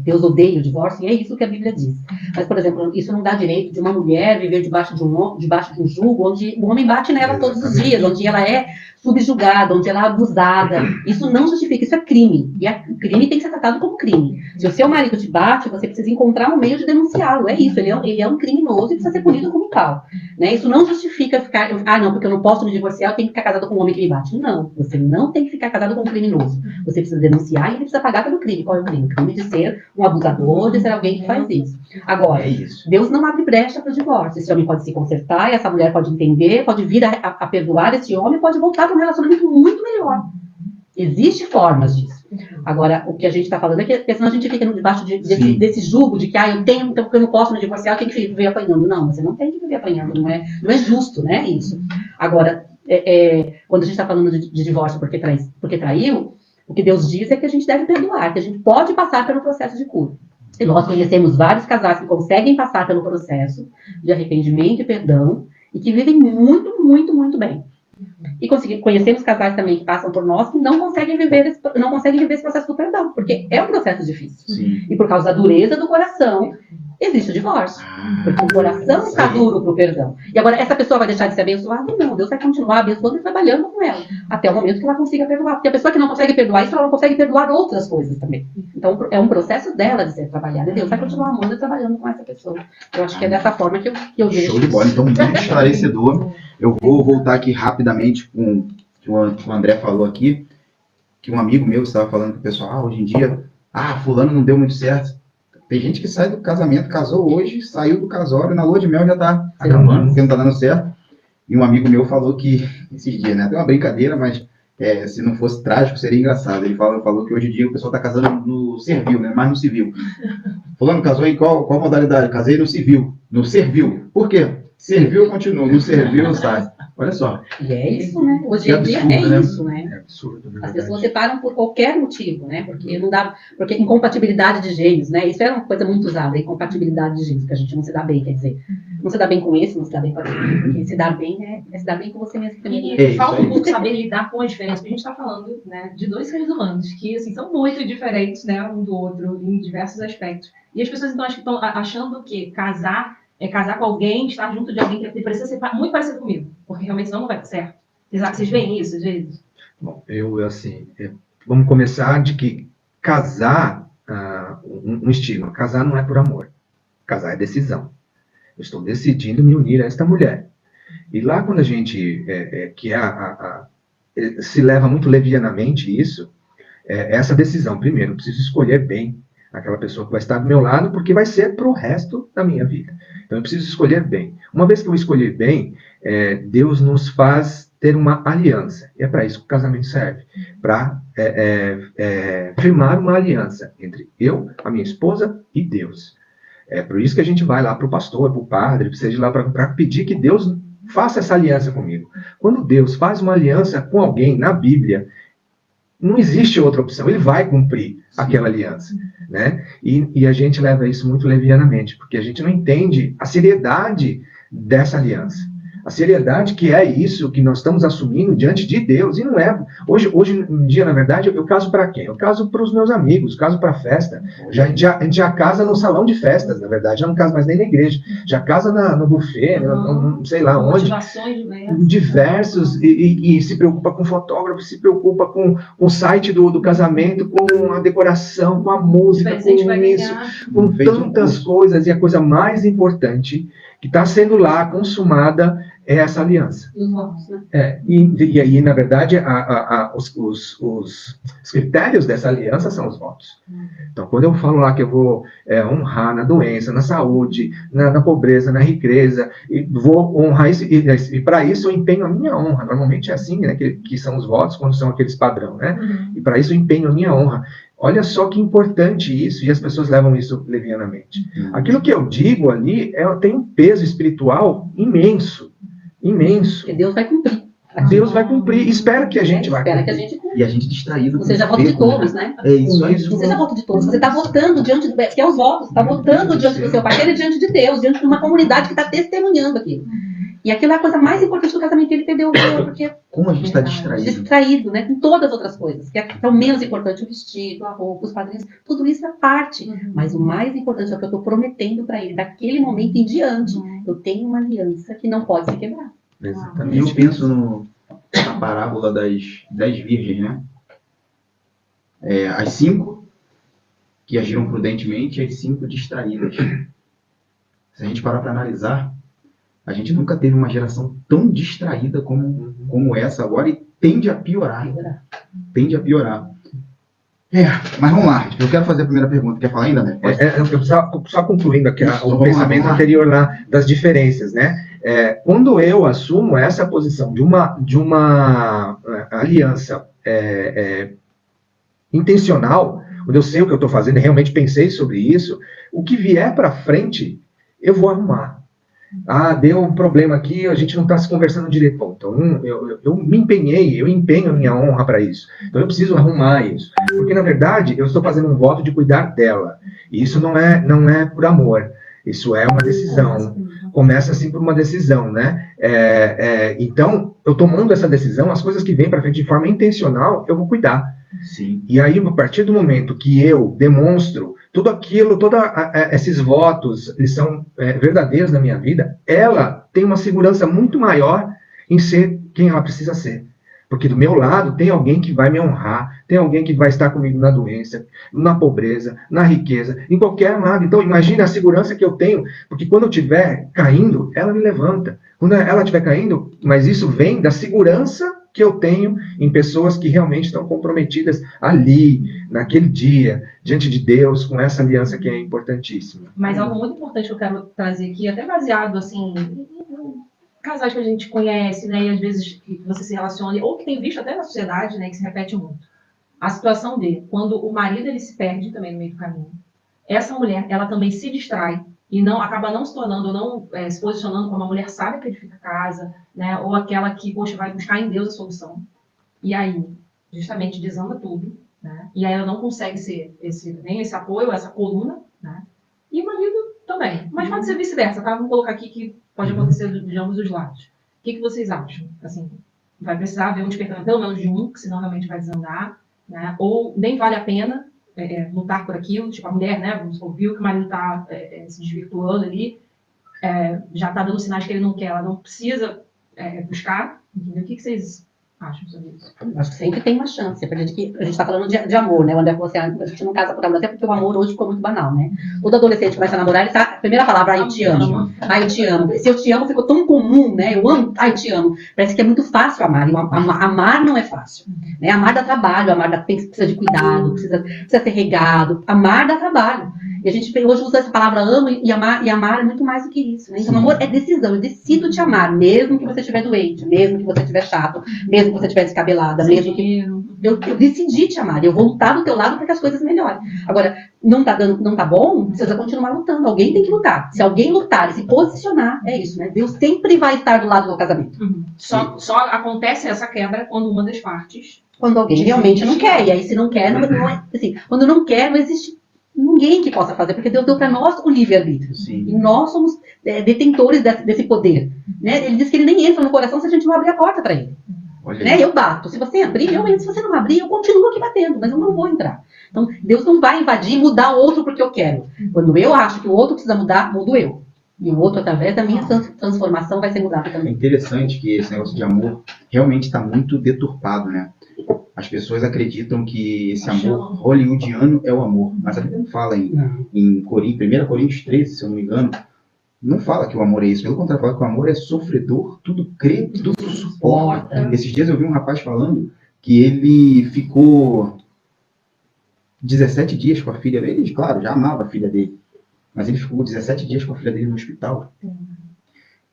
Deus odeia o divórcio, e é isso que a Bíblia diz. Mas, por exemplo, isso não dá direito de uma mulher viver debaixo de um jugo onde o homem bate nela todos os dias, onde ela é subjugada, onde ela é abusada. Isso não justifica, isso é crime. E o crime tem que ser tratado como crime. Se o seu marido te bate, você precisa encontrar um meio de denunciá-lo. É isso, ele é um criminoso e precisa ser punido como tal. Né? Isso não justifica ficar, não, porque eu não posso me divorciar, eu tenho que ficar casado com um homem que me bate. Não, você não tem que ficar casado com um criminoso. Você precisa denunciar e ele precisa pagar pelo crime. Qual é o crime? O crime de ser um abusador, de ser alguém que faz isso. Agora, Deus não abre brecha para o divórcio. Esse homem pode se consertar, e essa mulher pode entender, pode vir a perdoar esse homem, pode voltar para um relacionamento muito melhor. Existem formas disso. Agora, o que a gente está falando é que senão a gente fica debaixo desse jugo de que eu tenho, então porque eu não posso me divorciar, eu tenho que viver apanhando. Não, você não tem que viver apanhando, não é justo, né, isso. Agora, quando a gente está falando de divórcio porque traiu, o que Deus diz é que a gente deve perdoar, que a gente pode passar pelo processo de cura. E nós conhecemos vários casais que conseguem passar pelo processo de arrependimento e perdão e que vivem muito, muito, muito bem. E conhecemos casais também que passam por nós que não conseguem viver esse processo do perdão, porque é um processo difícil. Sim. E por causa da dureza do coração, existe o divórcio. Porque o coração está duro para o perdão. E agora, essa pessoa vai deixar de ser abençoada? Não, Deus vai continuar abençoando e trabalhando com ela, até o momento que ela consiga perdoar. Porque a pessoa que não consegue perdoar isso, ela não consegue perdoar outras coisas também. Então, é um processo dela de ser trabalhada. E Deus vai continuar amando e trabalhando com essa pessoa. Eu acho que é dessa forma que eu vejo. Show de bola. Então, muito esclarecedor. Eu vou voltar aqui rapidamente com o que o André falou aqui, que um amigo meu estava falando com o pessoal, hoje em dia, fulano não deu muito certo. Tem gente que sai do casamento, casou hoje, saiu do casório, na lua de mel já está acabando, porque não está dando certo. E um amigo meu falou que, esses dias, né, tem uma brincadeira, mas se não fosse trágico, seria engraçado. Ele falou que hoje em dia o pessoal está casando no servil, né, mais no civil. Fulano casou em qual modalidade? Casei no civil, no servil. Por quê? Serviu, continua. No serviu, sai. Olha só. E é isso, né? Hoje em dia isso, né? É absurdo. As pessoas separam por qualquer motivo, né? Porque incompatibilidade de genes, né? Isso é uma coisa muito usada, incompatibilidade de genes, que a gente não se dá bem, quer dizer, não se dá bem com esse, não se dá bem com aquele, porque se dar bem é se dar bem com você mesmo também. E falta um pouco saber lidar com a diferença, porque a gente está falando, né, de dois seres humanos que, assim, são muito diferentes, né, um do outro, em diversos aspectos. E as pessoas, então, acho que estão achando que casar com alguém, estar junto de alguém que precisa ser muito parecido comigo, porque realmente senão não vai dar certo. Vocês veem isso, às vezes? Bom, vamos começar de que casar, um estigma, casar não é por amor, casar é decisão. Eu estou decidindo me unir a esta mulher. E lá quando a gente, se leva muito levianamente isso, essa decisão. Primeiro, eu preciso escolher bem aquela pessoa que vai estar do meu lado, porque vai ser para o resto da minha vida. Então, eu preciso escolher bem. Uma vez que eu escolher bem, Deus nos faz ter uma aliança. E é para isso que o casamento serve. Para firmar uma aliança entre eu, a minha esposa e Deus. É por isso que a gente vai lá para o pastor, para o padre, seja lá para pedir que Deus faça essa aliança comigo. Quando Deus faz uma aliança com alguém na Bíblia, não existe outra opção, ele vai cumprir aquela aliança, né? E a gente leva isso muito levianamente, porque a gente não entende a seriedade dessa aliança. A seriedade que é isso que nós estamos assumindo diante de Deus, e não é... Hoje em dia, na verdade, eu caso para quem? Eu caso para os meus amigos, caso para festa. A gente já casa no salão de festas, na verdade, já não casa mais nem na igreja. Já casa no buffet, sei lá onde. Diversos, e se preocupa com fotógrafo, se preocupa com o site do casamento, com a decoração, com a música, com isso, com tantas coisas, e a coisa mais importante que está sendo lá consumada é essa aliança. E aí, na verdade, os critérios dessa aliança são os votos. Então, quando eu falo lá que eu vou honrar na doença, na saúde, na pobreza, na riqueza, e vou honrar isso, e para isso eu empenho a minha honra. Normalmente é assim, né, que são os votos, quando são aqueles padrão, né? E para isso eu empenho a minha honra. Olha só que importante isso, e as pessoas levam isso levianamente. Aquilo que eu digo ali tem um peso espiritual imenso. Imenso. Porque Deus vai cumprir. Deus vai cumprir. Espera que a gente vai cumprir. Que a gente cumprir. E a gente distraído. Ou seja, voto de todos, né? É isso. Não seja voto de todos. Você está votando diante do... Que é os votos. Você está votando diante do seu parceiro e diante de Deus, diante de uma comunidade que está testemunhando aquilo. E aquilo é a coisa mais importante do casamento, ele perdeu o véu, porque... Como a gente está distraído. Distraído, né? Com todas as outras coisas. Que é o menos importante, o vestido, a roupa, os padrinhos, tudo isso é parte. Mas o mais importante é o que eu estou prometendo para ele. Daquele momento em diante, eu tenho uma aliança que não pode se quebrar. Exatamente. E eu penso na parábola das 10 virgens, né? As 5 que agiram prudentemente e as 5 distraídas. Se a gente parar para analisar, a gente nunca teve uma geração tão distraída como essa agora, e tende a piorar. Tende a piorar. Mas vamos lá, eu quero fazer a primeira pergunta. Quer falar ainda, né? Só concluindo aqui o pensamento anterior lá das diferenças, né? Quando eu assumo essa posição de uma aliança intencional, quando eu sei o que eu estou fazendo e realmente pensei sobre isso, o que vier para frente, eu vou arrumar. Deu um problema aqui, a gente não está se conversando direito. Bom, então eu me empenhei, eu empenho a minha honra para isso. Então eu preciso arrumar isso. Porque, na verdade, eu estou fazendo um voto de cuidar dela. E isso não é por amor. Isso é uma decisão. Começa assim por uma decisão, né? Então, eu tomando essa decisão, as coisas que vêm para frente de forma intencional, eu vou cuidar. Sim. E aí, a partir do momento que eu demonstro tudo aquilo, esses votos, eles são verdadeiros na minha vida, ela tem uma segurança muito maior em ser quem ela precisa ser. Porque do meu lado tem alguém que vai me honrar, tem alguém que vai estar comigo na doença, na pobreza, na riqueza, em qualquer lado. Então, imagine a segurança que eu tenho, porque quando eu estiver caindo, ela me levanta. Quando ela estiver caindo, mas isso vem da segurança que eu tenho em pessoas que realmente estão comprometidas ali, naquele dia, diante de Deus, com essa aliança que é importantíssima. Mas algo muito importante que eu quero trazer aqui, até baseado, assim, em casais que a gente conhece, né, e às vezes que você se relaciona, ou que tem visto até na sociedade, né, que se repete muito. A situação dele, quando o marido ele se perde também no meio do caminho, essa mulher, ela também se distrai, e acaba não se tornando, não se posicionando como uma mulher sábia que edifica a casa, né? Ou aquela que, poxa, vai buscar em Deus a solução. E aí, justamente, desanda tudo, né? E aí ela não consegue ser nem esse apoio, essa coluna, né? E o marido também. Mas pode ser vice-versa, tá? Vamos colocar aqui que pode acontecer de ambos os lados. O que vocês acham? Assim, vai precisar haver um despertamento, pelo menos de um, que senão realmente vai desandar, né? Ou nem vale a pena lutar por aquilo, tipo a mulher, né, viu que o marido está se desvirtuando ali, já está dando sinais que ele não quer, ela não precisa buscar, entendeu? O que vocês acham sobre isso? Acho que sempre tem uma chance. A gente está falando de amor, né? O André falou assim, a gente não casa por amor, até porque o amor hoje ficou muito banal, né? Todo adolescente começa a namorar, ele tá, a primeira palavra, eu te amo. Eu te amo. Se eu te amo, ficou tão comum, né? Eu amo, eu te amo. Parece que é muito fácil amar. E amar não é fácil. Né? Amar dá trabalho, precisa de cuidado, precisa ser regado. Amar dá trabalho. E a gente hoje usa essa palavra amo e amar é muito mais do que isso. Né? Então, amor é decisão. Eu decido te amar, mesmo que você estiver doente, mesmo que você estiver chato, mesmo que você estiver descabelada, mesmo que eu decidi te amar. Eu vou lutar do teu lado para que as coisas melhorem. Agora, não tá bom, precisa continuar lutando. Alguém tem que lutar. Se alguém lutar e se posicionar, é isso, né? Deus sempre vai estar do lado do casamento. Só acontece essa quebra quando uma das partes... Quando alguém realmente não quer. E aí, se não quer, não é, assim, quando não quer, não existe ninguém que possa fazer, porque Deus deu para nós o livre-arbítrio. E nós somos detentores desse poder. Né? Ele diz que ele nem entra no coração se a gente não abrir a porta para ele. Né? Eu bato. Se você abrir, eu entro. Se você não abrir, eu continuo aqui batendo, mas eu não vou entrar. Então, Deus não vai invadir e mudar o outro porque eu quero. Quando eu acho que o outro precisa mudar, mudo eu. E o outro, através da minha transformação, vai ser mudado também. É interessante que esse negócio de amor realmente está muito deturpado, né? As pessoas acreditam que esse amor hollywoodiano é o amor, mas a Bíblia não fala em 1 Coríntios 13, se eu não me engano, não fala que o amor é isso. Pelo contrário, fala que o amor é sofredor, tudo crê, tudo suporta. Esses dias eu vi um rapaz falando que ele ficou 17 dias com a filha dele. Ele, claro, já amava a filha dele, mas ele ficou 17 dias com a filha dele no hospital.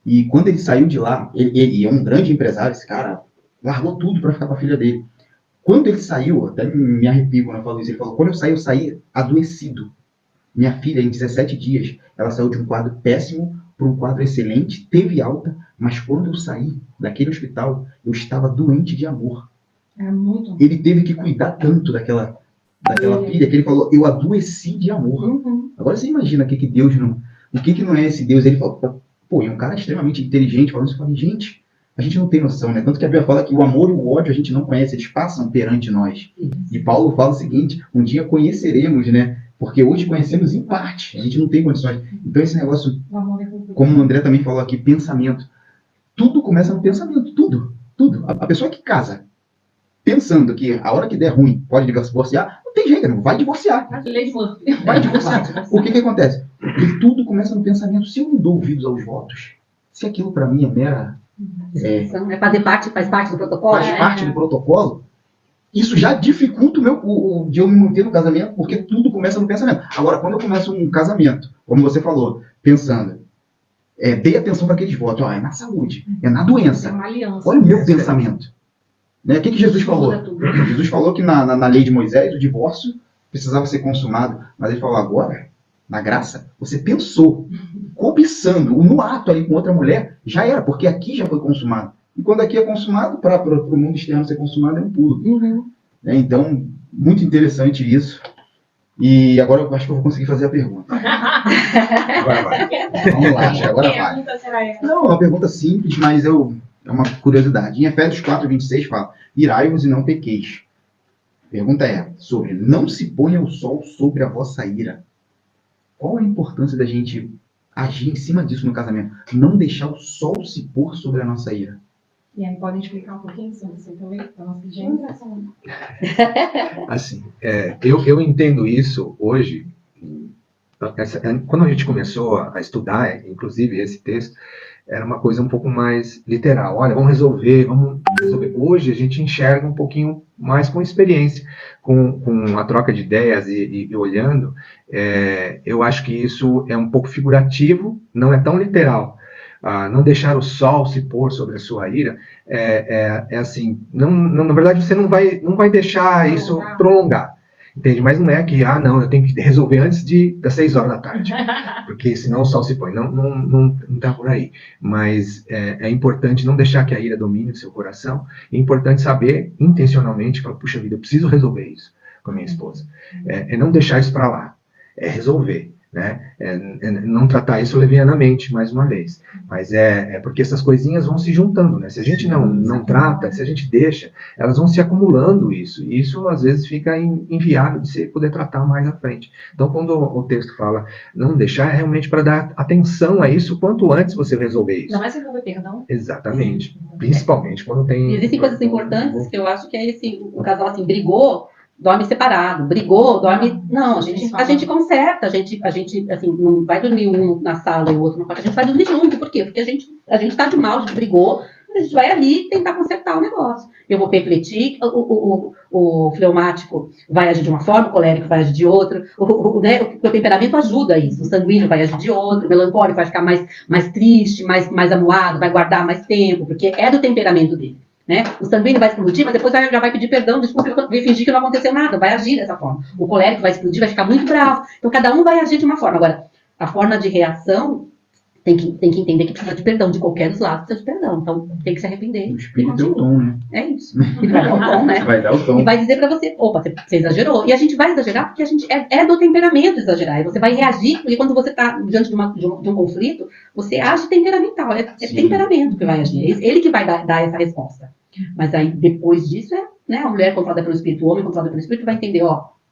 E quando ele saiu de lá, ele é um grande empresário, esse cara largou tudo para ficar com a filha dele. Quando ele saiu, até me arrepio quando eu falo isso, ele falou, quando eu saí adoecido. Minha filha, em 17 dias, ela saiu de um quadro péssimo para um quadro excelente, teve alta, mas quando eu saí daquele hospital, eu estava doente de amor. Ele teve que cuidar tanto daquela filha, que ele falou, eu adoeci de amor. Agora você imagina que Deus não... O que não é esse Deus? Ele falou, pô, é um cara extremamente inteligente, falando isso, eu falei, gente... A gente não tem noção, né? Tanto que a Bíblia fala que o amor e o ódio a gente não conhece, eles passam perante nós. E Paulo fala o seguinte, um dia conheceremos, né? Porque hoje conhecemos em parte, a gente não tem condições. Então esse negócio, como o André também falou aqui, pensamento. Tudo começa no pensamento, tudo. A pessoa que casa, pensando que a hora que der ruim pode divorciar, não tem jeito, não vai divorciar. Vai divorciar. O que acontece? E tudo começa no pensamento. Se eu não dou ouvidos aos votos, se aquilo para mim é mera... faz parte do protocolo? Faz parte do protocolo. Isso já dificulta o de eu me manter no casamento, porque tudo começa no pensamento. Agora, quando eu começo um casamento, como você falou, pensando, dei atenção para aqueles votos, é na saúde, é na doença. Olha o meu pensamento. Né? O que Jesus falou? Jesus falou que na lei de Moisés, o divórcio precisava ser consumado. Mas ele falou, agora, na graça, você pensou, cobiçando, no ato aí com outra mulher, já era, porque aqui já foi consumado. E quando aqui é consumado, para o mundo externo ser consumado, é um pulo. Então, muito interessante isso. E agora eu acho que eu vou conseguir fazer a pergunta. Agora vai. Vamos lá, agora vai. Não, é uma pergunta simples, mas é uma curiosidade. Em Efésios 4:26 fala, irai-vos e não pequeis. A pergunta é sobre, não se ponha o sol sobre a vossa ira. Qual a importância da gente agir em cima disso no casamento? Não deixar o sol se pôr sobre a nossa ira. E aí, podem explicar um pouquinho sobre isso também? Para nossa gente. Assim, eu entendo isso hoje. Quando a gente começou a estudar, inclusive esse texto, era uma coisa um pouco mais literal. Olha, vamos resolver. Hoje a gente enxerga um pouquinho mais com experiência, com a troca de ideias e olhando. Eu acho que isso é um pouco figurativo, não é tão literal. Não deixar o sol se pôr sobre a sua ira, assim, na verdade você não vai deixar isso prolongar, entende? Mas não é que, não, eu tenho que resolver antes das 6 horas da tarde, porque senão o sol se põe, não está por aí. Mas é importante não deixar que a ira domine o seu coração, é importante saber intencionalmente, falar, puxa vida, eu preciso resolver isso com a minha esposa, não deixar isso para lá, é resolver. né? Não tratar isso levianamente, mais uma vez. Mas é porque essas coisinhas vão se juntando, né? Se a gente não trata, se a gente deixa, elas vão se acumulando isso. E isso, às vezes, fica inviável de você poder tratar mais à frente. Então, quando o texto fala não deixar, é realmente para dar atenção a isso quanto antes você resolver isso. Não é resolver perdão? Exatamente. Principalmente quando tem... E existem coisas importantes que eu acho que é esse, o casal, assim, brigou, dorme separado, brigou, dorme... Não, a gente conserta, a gente, assim, não vai dormir um na sala e o outro no quarto, a gente vai dormir junto. Por quê? Porque a gente tá de mal, a gente brigou, a gente vai ali tentar consertar o negócio. Eu vou refletir, o fleumático vai agir de uma forma, o colérico vai agir de outra, o temperamento ajuda isso, o sanguíneo vai agir de outra, o melancólico vai ficar mais triste, mais amuado, vai guardar mais tempo, porque é do temperamento dele. Né? O sanguíneo vai explodir, mas depois já vai pedir perdão, desculpa, vai fingir que não aconteceu nada, vai agir dessa forma. O colérico vai explodir, vai ficar muito bravo. Então, cada um vai agir de uma forma. Agora, a forma de reação tem que entender que precisa de perdão, de qualquer dos lados precisa de perdão. Então, tem que se arrepender. O espírito deu o tom, né? É isso. E vai dar o tom, né? Vai dar o tom. E vai dizer pra você, opa, você exagerou. E a gente vai exagerar porque a gente é do temperamento exagerar. E você vai reagir, porque quando você está diante de um conflito, você age temperamental. É temperamento que vai agir. É ele que vai dar essa resposta. Mas aí, depois disso, né, a mulher controlada pelo espírito, o homem controlado pelo espírito vai entender,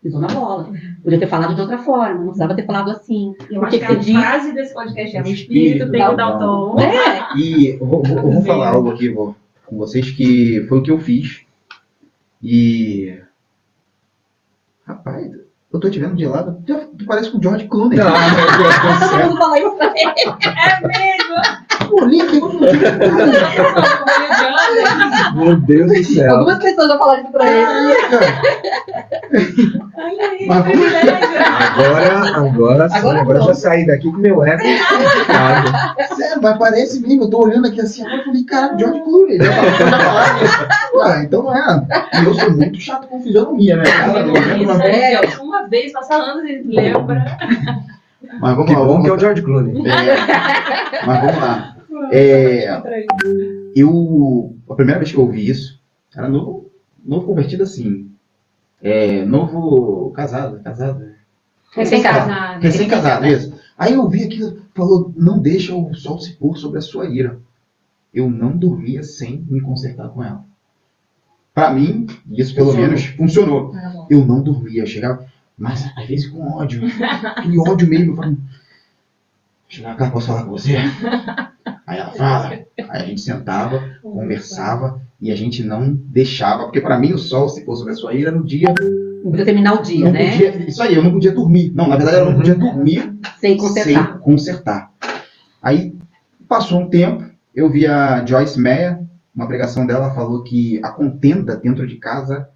pisou na bola. Podia ter falado de outra forma, não precisava ter falado assim. Eu acho que a frase desse podcast é o espírito tem que dar o tom. E eu vou falar algo aqui com vocês que foi o que eu fiz. E... Rapaz, eu tô te vendo de lado, tu parece com o George Clooney. Todo mundo fala isso pra ele. É mesmo! Pô, Meu Deus do céu. Algumas pessoas já falaram isso pra ele. Agora eu já saí daqui com meu ego. Sério, mas parece mesmo, eu tô olhando aqui assim, agora eu falei, cara, George Clooney. Então é. E eu sou muito chato com fisionomia, né? Uma vez, passa anos e lembra. Mas vamos Que lá, bom que é o George Clooney. Mas vamos lá. A primeira vez que eu ouvi isso, era novo convertido assim. Novo casado. Recém-casado, isso. Aí eu vi aquilo, falou, não deixa o sol se pôr sobre a sua ira. Eu não dormia sem me consertar com ela. Pra mim, isso pelo menos funcionou. Eu não dormia, eu chegava, mas às vezes com ódio. Aquele ódio mesmo, eu falei, chegar cá, posso falar com você? Aí ela fala, aí a gente sentava, conversava e a gente não deixava, porque pra mim o sol se pôr sobre a sua ira no dia... Não podia terminar o dia, né? Isso aí, eu não podia dormir. Não, na verdade eu não podia dormir sem consertar. Aí passou um tempo, eu vi a Joyce Meyer, uma pregação dela, falou que a contenda dentro de casa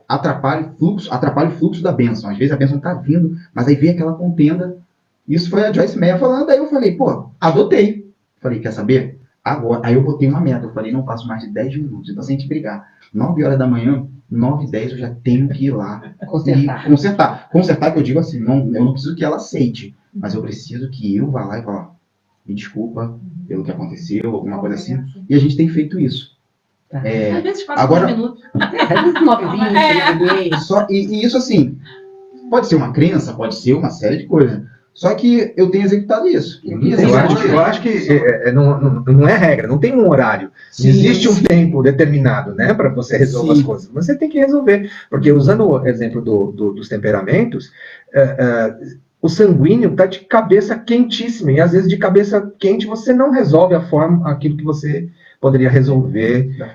atrapalha o fluxo da bênção. Às vezes a bênção tá vindo, mas aí vem aquela contenda. Isso foi a Joyce Meyer falando, aí eu falei, adotei. Falei, quer saber? Agora, aí eu botei uma meta, eu falei, não passo mais de 10 minutos. Então, se a gente brigar 9 horas da manhã, 9h10 eu já tenho que ir lá consertar. Consertar que eu digo assim, eu não preciso que ela aceite, mas eu preciso que eu vá lá e fale, me desculpa pelo que aconteceu, alguma coisa assim. E a gente tem feito isso. Às vezes passa agora, 10 minutos. 9h20, e isso assim, pode ser uma crença, pode ser uma série de coisas. Só que eu tenho executado isso. Eu acho que não é regra, não tem um horário. Não existe um tempo determinado, né, para você resolver as coisas. Você tem que resolver. Porque, usando o exemplo dos temperamentos, o sanguíneo está de cabeça quentíssima. E, às vezes, de cabeça quente, você não resolve aquilo que você poderia resolver da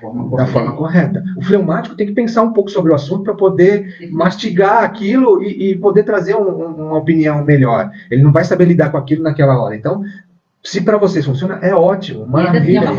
forma correta. O fleumático tem que pensar um pouco sobre o assunto para poder mastigar aquilo e poder trazer uma opinião melhor. Ele não vai saber lidar com aquilo naquela hora. Então, se para vocês funciona, é ótimo, maravilha,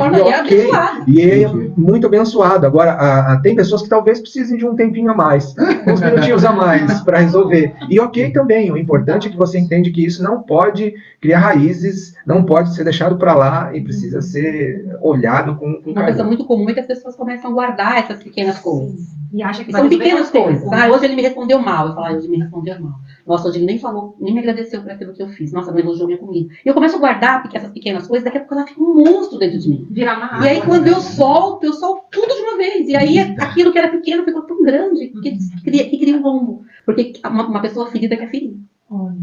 e é muito abençoado. Agora, tem pessoas que talvez precisem de um tempinho a mais, uns minutinhos a mais para resolver. E ok também, o importante é que você entende que isso não pode criar raízes, não pode ser deixado para lá e precisa ser olhado com uma coisa muito comum é que as pessoas começam a guardar essas pequenas coisas. E acha que são pequenas coisas. Hoje ele me respondeu mal. Eu falo, hoje ele me respondeu mal. Nossa, hoje ele nem falou, nem me agradeceu por aquilo que eu fiz. Nossa, não elogiou minha comida. E eu começo a guardar essas pequenas coisas, daqui a pouco ela fica um monstro dentro de mim. Virar uma água, e aí quando eu solto tudo de uma vez. E aí aquilo que era pequeno ficou tão grande que cria um rombo. Porque uma pessoa ferida quer ferir.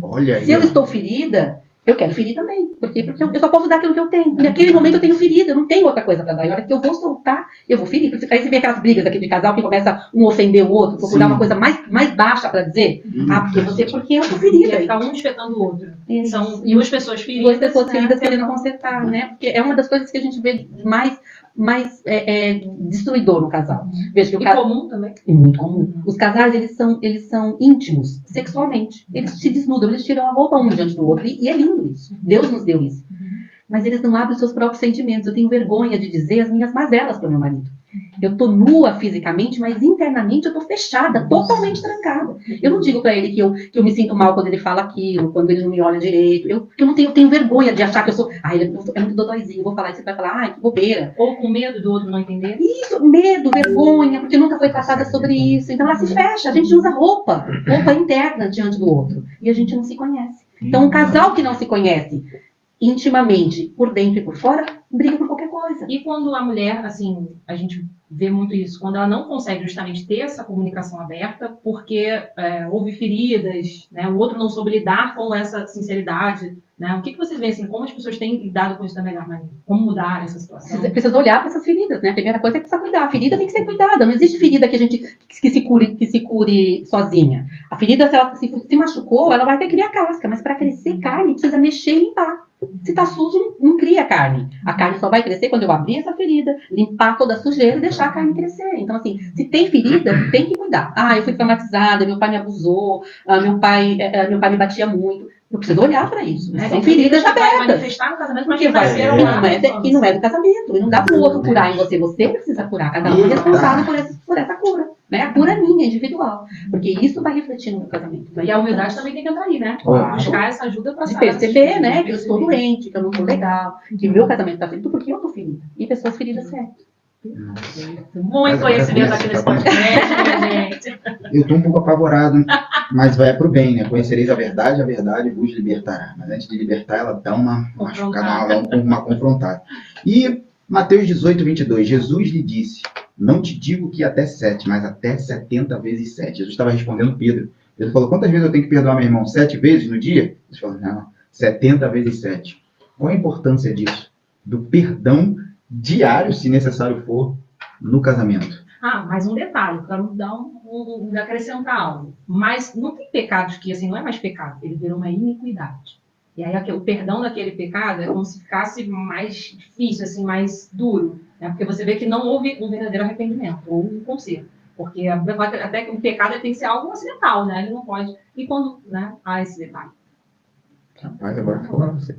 Olha aí. Se eu estou ferida, eu quero ferir também. Por quê? Porque eu só posso dar aquilo que eu tenho. E naquele momento eu tenho ferida, eu não tenho outra coisa para dar. E a hora que eu vou soltar, eu vou ferir. Aí você vê aquelas brigas aqui de casal que começa um ofender o outro, procurar uma coisa mais baixa para dizer. Porque eu tô ferida. Ficar um espetando o outro. Isso. São duas pessoas feridas. Duas pessoas feridas querendo consertar, né? Porque é uma das coisas que a gente vê mais destruidor no casal. Veja que o casal comum também. É muito comum. Os casais, eles são íntimos sexualmente. Eles se desnudam, eles tiram a roupa um diante do outro. E é lindo isso. Deus nos deu isso. Mas eles não abrem os seus próprios sentimentos. Eu tenho vergonha de dizer as minhas mazelas para o meu marido. Eu tô nua fisicamente, mas internamente eu tô fechada, totalmente trancada. Eu não digo para ele que eu me sinto mal quando ele fala aquilo, quando ele não me olha direito. Eu tenho vergonha de achar que eu sou... ele é muito dodóizinho, eu vou falar isso, ele vai falar, que bobeira. Ou com medo do outro não entender. Isso, medo, vergonha, porque nunca foi tratada sobre isso. Então ela se fecha, a gente usa roupa interna diante do outro. E a gente não se conhece. Então um casal que não se conhece intimamente, por dentro e por fora, briga por qualquer coisa. E quando a mulher, assim, a gente vê muito isso, quando ela não consegue justamente ter essa comunicação aberta, porque houve feridas, né, o outro não soube lidar com essa sinceridade, né? O que vocês veem, assim, como as pessoas têm lidado com isso da melhor maneira? Como mudar essa situação? Você precisa olhar para essas feridas, né? A primeira coisa é que precisa cuidar. A ferida tem que ser cuidada. Não existe ferida que se cure sozinha. A ferida, se ela se machucou, ela vai ter que criar casca, mas para crescer carne, precisa mexer e limpar. Se tá sujo, não cria carne. A carne só vai crescer quando eu abrir essa ferida, limpar toda a sujeira e deixar a carne crescer. Então, assim, se tem ferida, tem que cuidar. Eu fui traumatizada, meu pai me abusou, meu pai me batia muito. Eu preciso olhar para isso. São feridas abertas. Vai manifestar no casamento, mas e não é do casamento. E não dá para o outro curar em você. Você precisa curar. Cada um é responsável por essa cura. Né? A cura é minha, individual. Porque isso vai refletir no meu casamento. E a humildade também tem que entrar aí, né? Buscar essa ajuda para perceber, né? Que eu estou doente, que eu não estou legal, que o meu casamento está ferido porque eu estou ferida. E pessoas feridas certas. Muito conhecimento aqui nesse podcast, gente. Eu estou um pouco apavorado, mas vai pro bem, né? Conhecereis a verdade vos libertará. Mas antes de libertar, ela dá uma machucada, uma confrontada. E Mateus 18, 22, Jesus lhe disse: não te digo que até 7, mas até 70 vezes 7. Jesus estava respondendo Pedro. Pedro falou: quantas vezes eu tenho que perdoar meu irmão? 7 vezes no dia? Jesus falou: não, 70 vezes 7. Qual a importância disso? Do perdão diário, se necessário for, no casamento. Mais um detalhe, para dar acrescentar algo. Mas não tem pecados que, assim, não é mais pecado, ele virou uma iniquidade. E aí o perdão daquele pecado é como se ficasse mais difícil, assim, mais duro. Né? Porque você vê que não houve um verdadeiro arrependimento, ou um conserto. Porque até que o pecado tem que ser algo acidental, né? Ele não pode. E quando, né, há esse detalhe. Rapaz, agora vou falar você.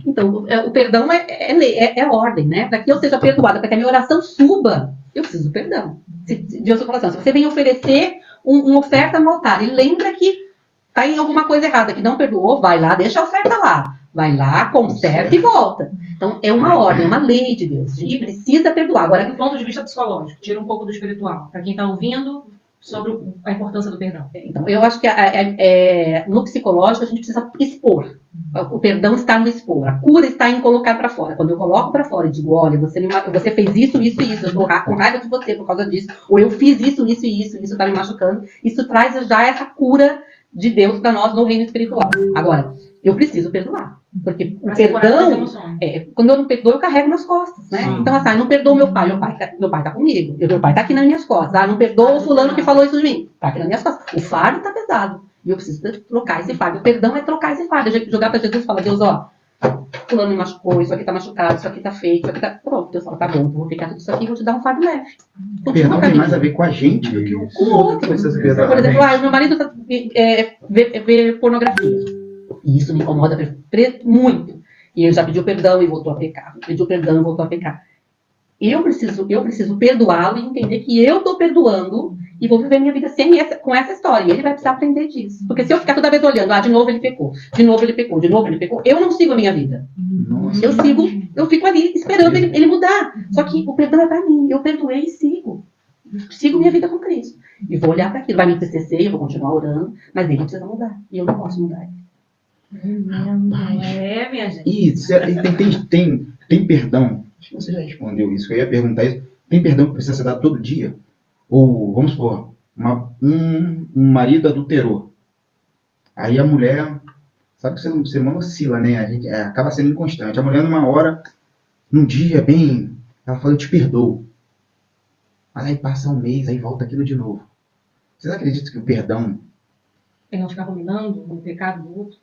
Então, o perdão é ordem, né? Para que eu seja perdoada, para que a minha oração suba, eu preciso do perdão. Deus fala assim: se você vem oferecer uma oferta no altar e lembra que está em alguma coisa errada, que não perdoou, vai lá, deixa a oferta lá. Vai lá, conserta e volta. Então, é uma ordem, uma lei de Deus. A gente precisa perdoar. Agora, do ponto de vista psicológico, tira um pouco do espiritual. Para quem está ouvindo, sobre a importância do perdão. Então, eu acho que no psicológico a gente precisa expor. O perdão está no expor. A cura está em colocar para fora. Quando eu coloco para fora e digo: olha, você fez isso, isso e isso, eu estou com raiva de você por causa disso, ou eu fiz isso, isso e isso está me machucando, isso traz já essa cura de Deus para nós no reino espiritual. Agora, eu preciso perdoar. Porque o perdão, quando eu não perdoo, eu carrego nas costas, né? Sim. Então, não perdoo meu pai tá comigo, meu pai tá aqui nas minhas costas. Não perdoo o fulano que falou isso de mim, tá aqui nas minhas costas. O fardo tá pesado, e eu preciso trocar esse fardo. O perdão é trocar esse fardo, jogar para Jesus e falar: Deus, fulano me machucou, isso aqui tá machucado, isso aqui tá feio, isso aqui tá... Pronto, Deus fala: tá bom, vou pegar tudo isso aqui e vou te dar um fardo leve. O perdão tem mais a ver com a gente do que com o outro. Por exemplo, meu marido vê pornografia. E isso me incomoda muito. E ele já pediu perdão e voltou a pecar. Pediu perdão e voltou a pecar. Eu preciso perdoá-lo e entender que eu estou perdoando e vou viver minha vida com essa história. E ele vai precisar aprender disso. Porque se eu ficar toda vez olhando: de novo ele pecou, de novo ele pecou, de novo ele pecou, eu não sigo a minha vida. Nossa. Eu fico ali esperando ele mudar. Só que o perdão é para mim. Eu perdoei e sigo. Sigo minha vida com Cristo. E vou olhar para aquilo. Vai me entristecer, eu vou continuar orando, mas ele precisa mudar. E eu não posso mudar ele. Minha gente. E tem perdão? Acho que você já respondeu isso. Eu ia perguntar isso. Tem perdão que precisa ser dado todo dia? Ou, vamos supor, um marido adulterou. Aí a mulher, sabe que o ser humano oscila, né? A gente acaba sendo inconstante. A mulher, numa hora, num dia bem, ela fala, eu te perdoo. Aí passa um mês, aí volta aquilo de novo. Vocês acreditam que o perdão... Ele não ficar ruminando o pecado do outro?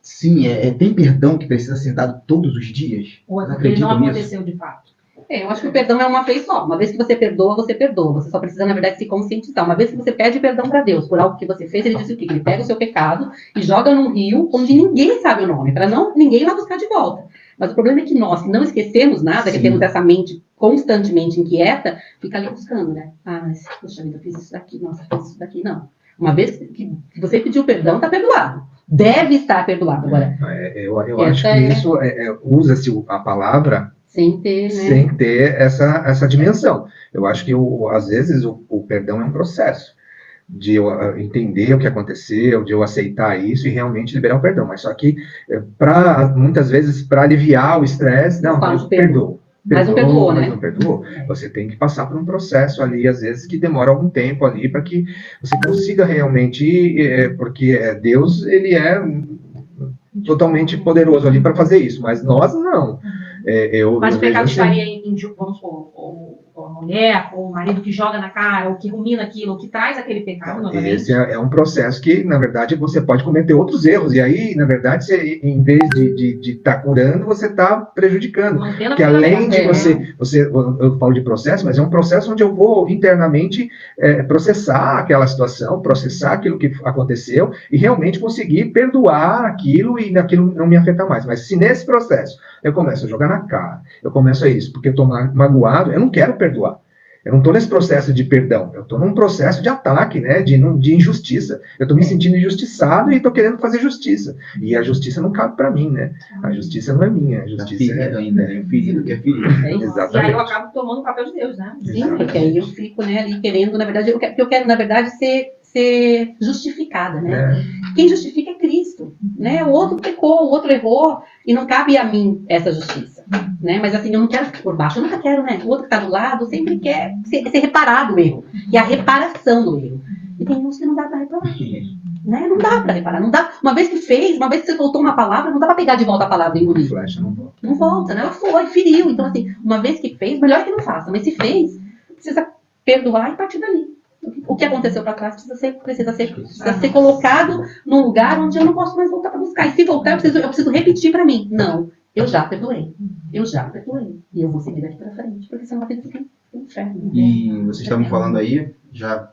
Sim, tem perdão que precisa ser dado todos os dias? Ou Vocês ele não acreditam nisso? aconteceu de fato? Eu acho que o perdão é uma vez só. Uma vez que você perdoa, você perdoa. Você só precisa, na verdade, se conscientizar. Uma vez que você pede perdão para Deus por algo que você fez, ele diz o quê? Que ele pega o seu pecado e joga num rio onde ninguém sabe o nome, para ninguém ir lá buscar de volta. Mas o problema é que nós, que não esquecemos nada, Sim. que temos essa mente constantemente inquieta, fica ali buscando, né? Ah, mas, poxa vida, eu fiz isso daqui, nossa, fiz isso daqui, não. Uma vez que você pediu perdão, está perdoado. Deve estar perdoado. Agora, eu acho que isso usa-se a palavra sem ter, né? Sem ter essa dimensão. Eu acho que, às vezes, o perdão é um processo de eu entender o que aconteceu, de eu aceitar isso e realmente liberar o perdão. Mas só que, muitas vezes, para aliviar o estresse, não, eu perdoo. Mas não perdoou, né? Mas não perdoou. Você tem que passar por um processo ali, às vezes, que demora algum tempo ali, para que você consiga realmente, porque Deus, ele é totalmente poderoso ali para fazer isso, mas nós não. Mas o pecado estaria em, vamos supor, ou a mulher, ou o marido que joga na cara, ou que rumina aquilo, ou que traz aquele pecado novamente. Esse é um processo que, na verdade, você pode cometer outros erros. E aí, na verdade, você, em vez de estar curando, você está prejudicando. Porque além de eu falo de processo, mas é um processo onde eu vou internamente processar aquela situação, processar aquilo que aconteceu e realmente conseguir perdoar aquilo e aquilo não me afetar mais. Mas se nesse processo eu começo a jogar na cara, eu começo a isso, porque eu estou magoado, eu não quero perdoar. Eu não estou nesse processo de perdão, eu estou num processo de ataque, né, de injustiça. Eu estou me sentindo injustiçado e estou querendo fazer justiça. E a justiça não cabe para mim, né? A justiça não é minha, a justiça é ainda, né? O ferido que é ferido. Exatamente. E aí eu acabo tomando o papel de Deus, né? Sim, porque aí eu fico, né, ali querendo, na verdade, eu quero, na verdade, ser justificada, né? Quem justifica é Cristo, né? O outro pecou, o outro errou, e não cabe a mim essa justiça, né? Mas assim, eu não quero ficar por baixo, eu nunca quero, né? O outro que está do lado sempre quer ser reparado o erro, e a reparação do erro. E tem uns que não dá para reparar, né? Não dá para reparar, não dá. Uma vez que você soltou uma palavra, não dá para pegar de volta a palavra e engolir. Não volta, né? Ela foi, feriu. Então assim, uma vez que fez, melhor que não faça, mas se fez, precisa perdoar e partir dali. O que aconteceu para trás precisa ser colocado num lugar onde eu não posso mais voltar para buscar. E se voltar, eu preciso repetir para mim. Não, eu já perdoei. Eu já perdoei. E eu vou seguir daqui para frente, porque senão a vida fica um inferno. E vocês estavam falando aí, já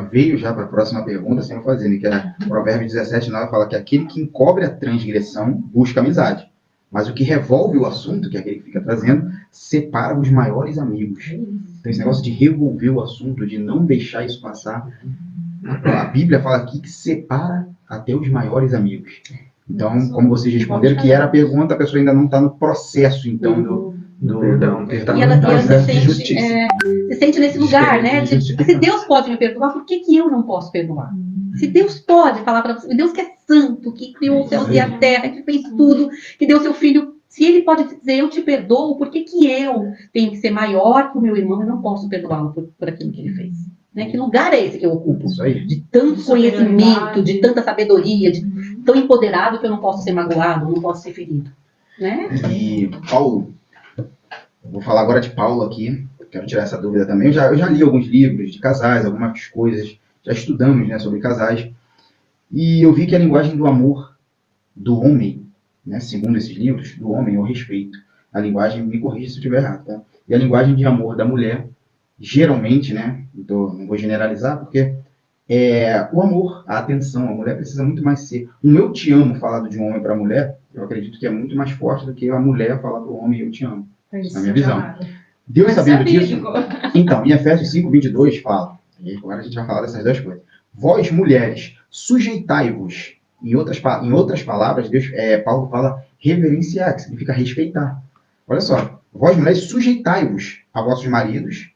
veio para a próxima pergunta, sem eu fazendo, que é Provérbios 17:9, fala que aquele que encobre a transgressão busca amizade. Mas o que revolve o assunto, que é aquele que fica trazendo, separa os maiores amigos. Então esse negócio de revolver o assunto, de não deixar isso passar, a Bíblia fala aqui que separa até os maiores amigos. Então, como vocês responderam, que era a pergunta, a pessoa ainda não está no processo, então, do perdão. E ela se sente nesse lugar, né? Se Deus pode me perdoar, por que eu não posso perdoar? Se Deus pode falar para você, Deus que é santo, que criou os céus e a terra, que fez tudo, que deu seu filho, se ele pode dizer, eu te perdoo, por que eu tenho que ser maior que o meu irmão e não posso perdoá-lo por aquilo que ele fez? Né? Que lugar é esse que eu ocupo? De tanto conhecimento, de tanta sabedoria, de tão empoderado que eu não posso ser magoado, não posso ser ferido. Né? E Paulo, eu vou falar agora de Paulo aqui, quero tirar essa dúvida também. Eu já li alguns livros de casais, algumas coisas, já estudamos, né, sobre casais, e eu vi que a linguagem do amor do homem, né, segundo esses livros, do homem é o respeito. A linguagem, me corrija se eu estiver errado, tá? E a linguagem de amor da mulher, geralmente, né, não vou generalizar, porque o amor, a atenção, a mulher precisa muito mais ser. Um eu te amo falado de um homem para a mulher, eu acredito que é muito mais forte do que a mulher falar para o homem eu te amo, na minha visão. Deus sabendo disso, então, em Efésios 5:22 fala, e agora a gente vai falar dessas duas coisas. Vós, mulheres, sujeitai-vos. Em outras palavras, Paulo fala reverenciar, que significa respeitar. Olha só, vós, mulheres, sujeitai-vos a vossos maridos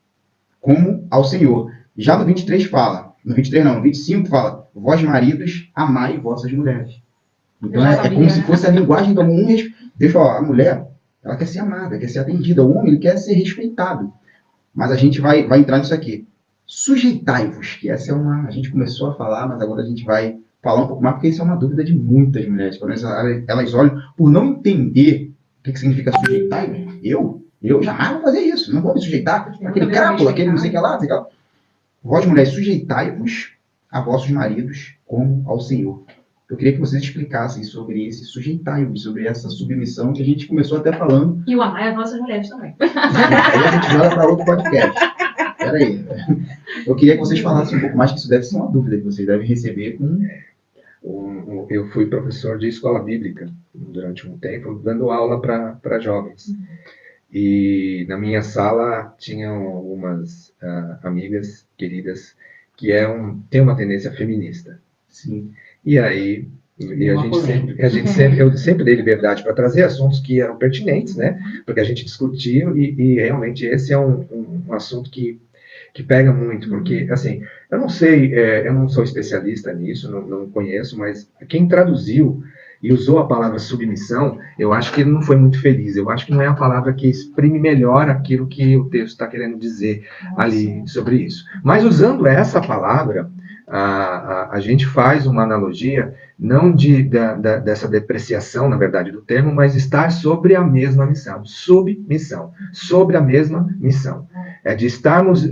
como ao Senhor. Já no 23 fala, no 25 fala, vós, maridos, amai vossas mulheres. Então é como se fosse a linguagem do amor. Deixa eu falar, a mulher, ela quer ser amada, quer ser atendida. O homem, ele quer ser respeitado. Mas a gente vai entrar nisso aqui. Sujeitai-vos, que essa é uma... A gente começou a falar, mas agora a gente vai falar um pouco mais, porque isso é uma dúvida de muitas mulheres. Pelo menos elas olham, por não entender o que significa sujeitar-vos. Eu jamais vou fazer isso, não vou me sujeitar aquele crápula, aquele não sei o que lá, não sei o que lá. Vós, mulheres, sujeitai-vos a vossos maridos como ao Senhor. Eu queria que vocês explicassem sobre esse sujeitai-vos, sobre essa submissão que a gente começou até falando. E o amar as nossas mulheres também. Aí a gente vai para outro podcast. Peraí. Eu queria que vocês falassem um pouco mais, que isso deve ser uma dúvida que vocês devem receber com... Eu fui professor de escola bíblica durante um tempo, dando aula para jovens. E na minha sala tinham algumas amigas queridas que têm uma tendência feminista. Sim. E aí eu sempre dei liberdade para trazer assuntos que eram pertinentes, né? Porque a gente discutia e realmente esse é um assunto que pega muito, porque, assim, eu não sei, eu não sou especialista nisso, não conheço, mas quem traduziu e usou a palavra submissão, eu acho que ele não foi muito feliz, eu acho que não é a palavra que exprime melhor aquilo que o texto está querendo dizer ali sobre isso. Mas usando essa palavra, a gente faz uma analogia, não dessa depreciação, na verdade, do termo, mas estar sobre a mesma missão, submissão, sobre a mesma missão. É de estarmos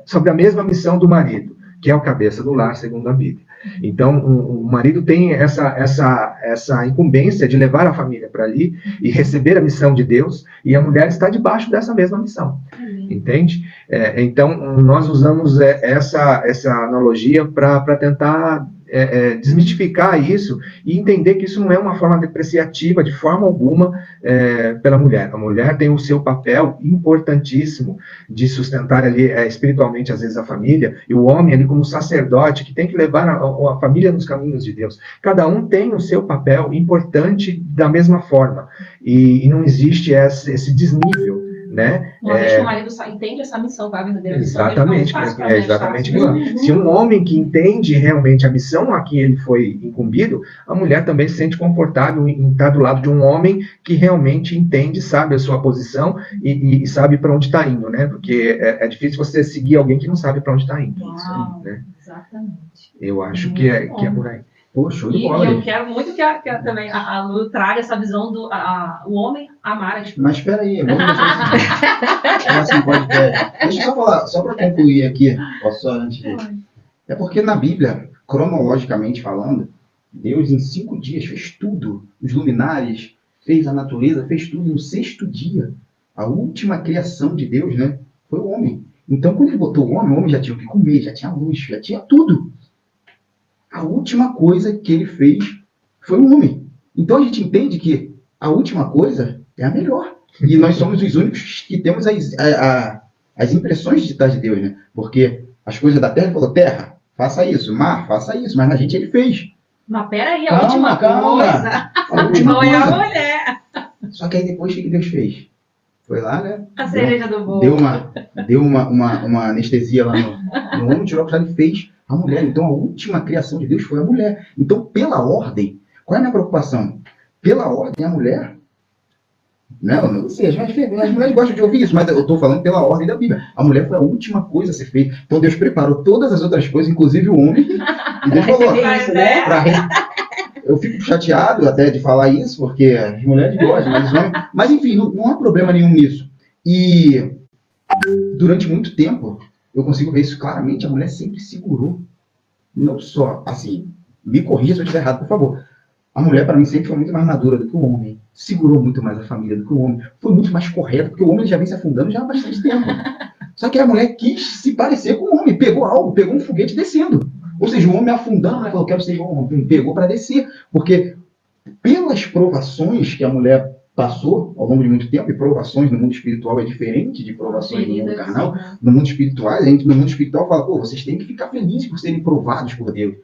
sobre a mesma missão do marido, que é o cabeça do lar, segundo a Bíblia. Então, o marido tem essa incumbência de levar a família para ali e receber a missão de Deus, e a mulher está debaixo dessa mesma missão. Entende? Então, nós usamos essa analogia para tentar desmistificar isso e entender que isso não é uma forma depreciativa de forma alguma pela mulher. A mulher tem o seu papel importantíssimo de sustentar ali espiritualmente, às vezes, a família, e o homem ali como sacerdote que tem que levar a família nos caminhos de Deus. Cada um tem o seu papel importante da mesma forma, e não existe esse desnível, né? Uma vez que o marido entende essa missão, a verdadeira missão, exatamente, exatamente. Se um homem que entende realmente a missão a que ele foi incumbido, a mulher também se sente confortável em estar do lado de um homem que realmente entende, sabe a sua posição e sabe para onde está indo, né? Porque é difícil você seguir alguém que não sabe para onde está indo. Uau, né? Exatamente. Eu acho que é por aí. Poxa, e eu quero muito que também a Lu traga essa visão do o homem amar a esposa. Mas espera aí, vamos assim, deixa eu só falar, só para concluir aqui, só antes de... É porque na Bíblia, cronologicamente falando, Deus em 5 dias fez tudo, os luminares, fez a natureza, fez tudo no 6º dia. A última criação de Deus, né, foi o homem. Então, quando ele botou o homem já tinha o que comer, já tinha luz, já tinha tudo. A última coisa que ele fez foi o homem. Então a gente entende que a última coisa é a melhor. E nós somos os únicos que temos as impressões digitais de Deus, né? Porque as coisas da terra, ele falou, terra, faça isso, mar, faça isso, mas na gente ele fez. Mas peraí, a última coisa. A última não coisa. É a mulher. Só que aí depois o que Deus fez? Foi lá, né? A cereja do bolo. Deu uma anestesia lá no homem, tirou a e fez a mulher. Então, a última criação de Deus foi a mulher. Então, pela ordem, qual é a minha preocupação? Pela ordem, a mulher... Não sei, as mulheres gostam de ouvir isso, mas eu estou falando pela ordem da Bíblia. A mulher foi a última coisa a ser feita. Então, Deus preparou todas as outras coisas, inclusive o homem, e Deus falou... Isso, né? Eu fico chateado até de falar isso, porque as mulheres gostam, mas enfim, não há problema nenhum nisso. E durante muito tempo, eu consigo ver isso claramente, a mulher sempre segurou. Não só, assim, me corrija se eu estiver errado, por favor. A mulher, para mim, sempre foi muito mais madura do que o homem. Segurou muito mais a família do que o homem. Foi muito mais correto, porque o homem já vem se afundando já há bastante tempo. Só que a mulher quis se parecer com o homem, pegou algo, pegou um foguete descendo. Ou seja, o homem afundando, né, falou, quero ser igual ao homem, pegou para descer. Porque pelas provações que a mulher passou ao longo de muito tempo, e provações no mundo espiritual é diferente de provações no mundo carnal, no mundo espiritual, a gente no mundo espiritual fala, vocês têm que ficar felizes por serem provados por Deus.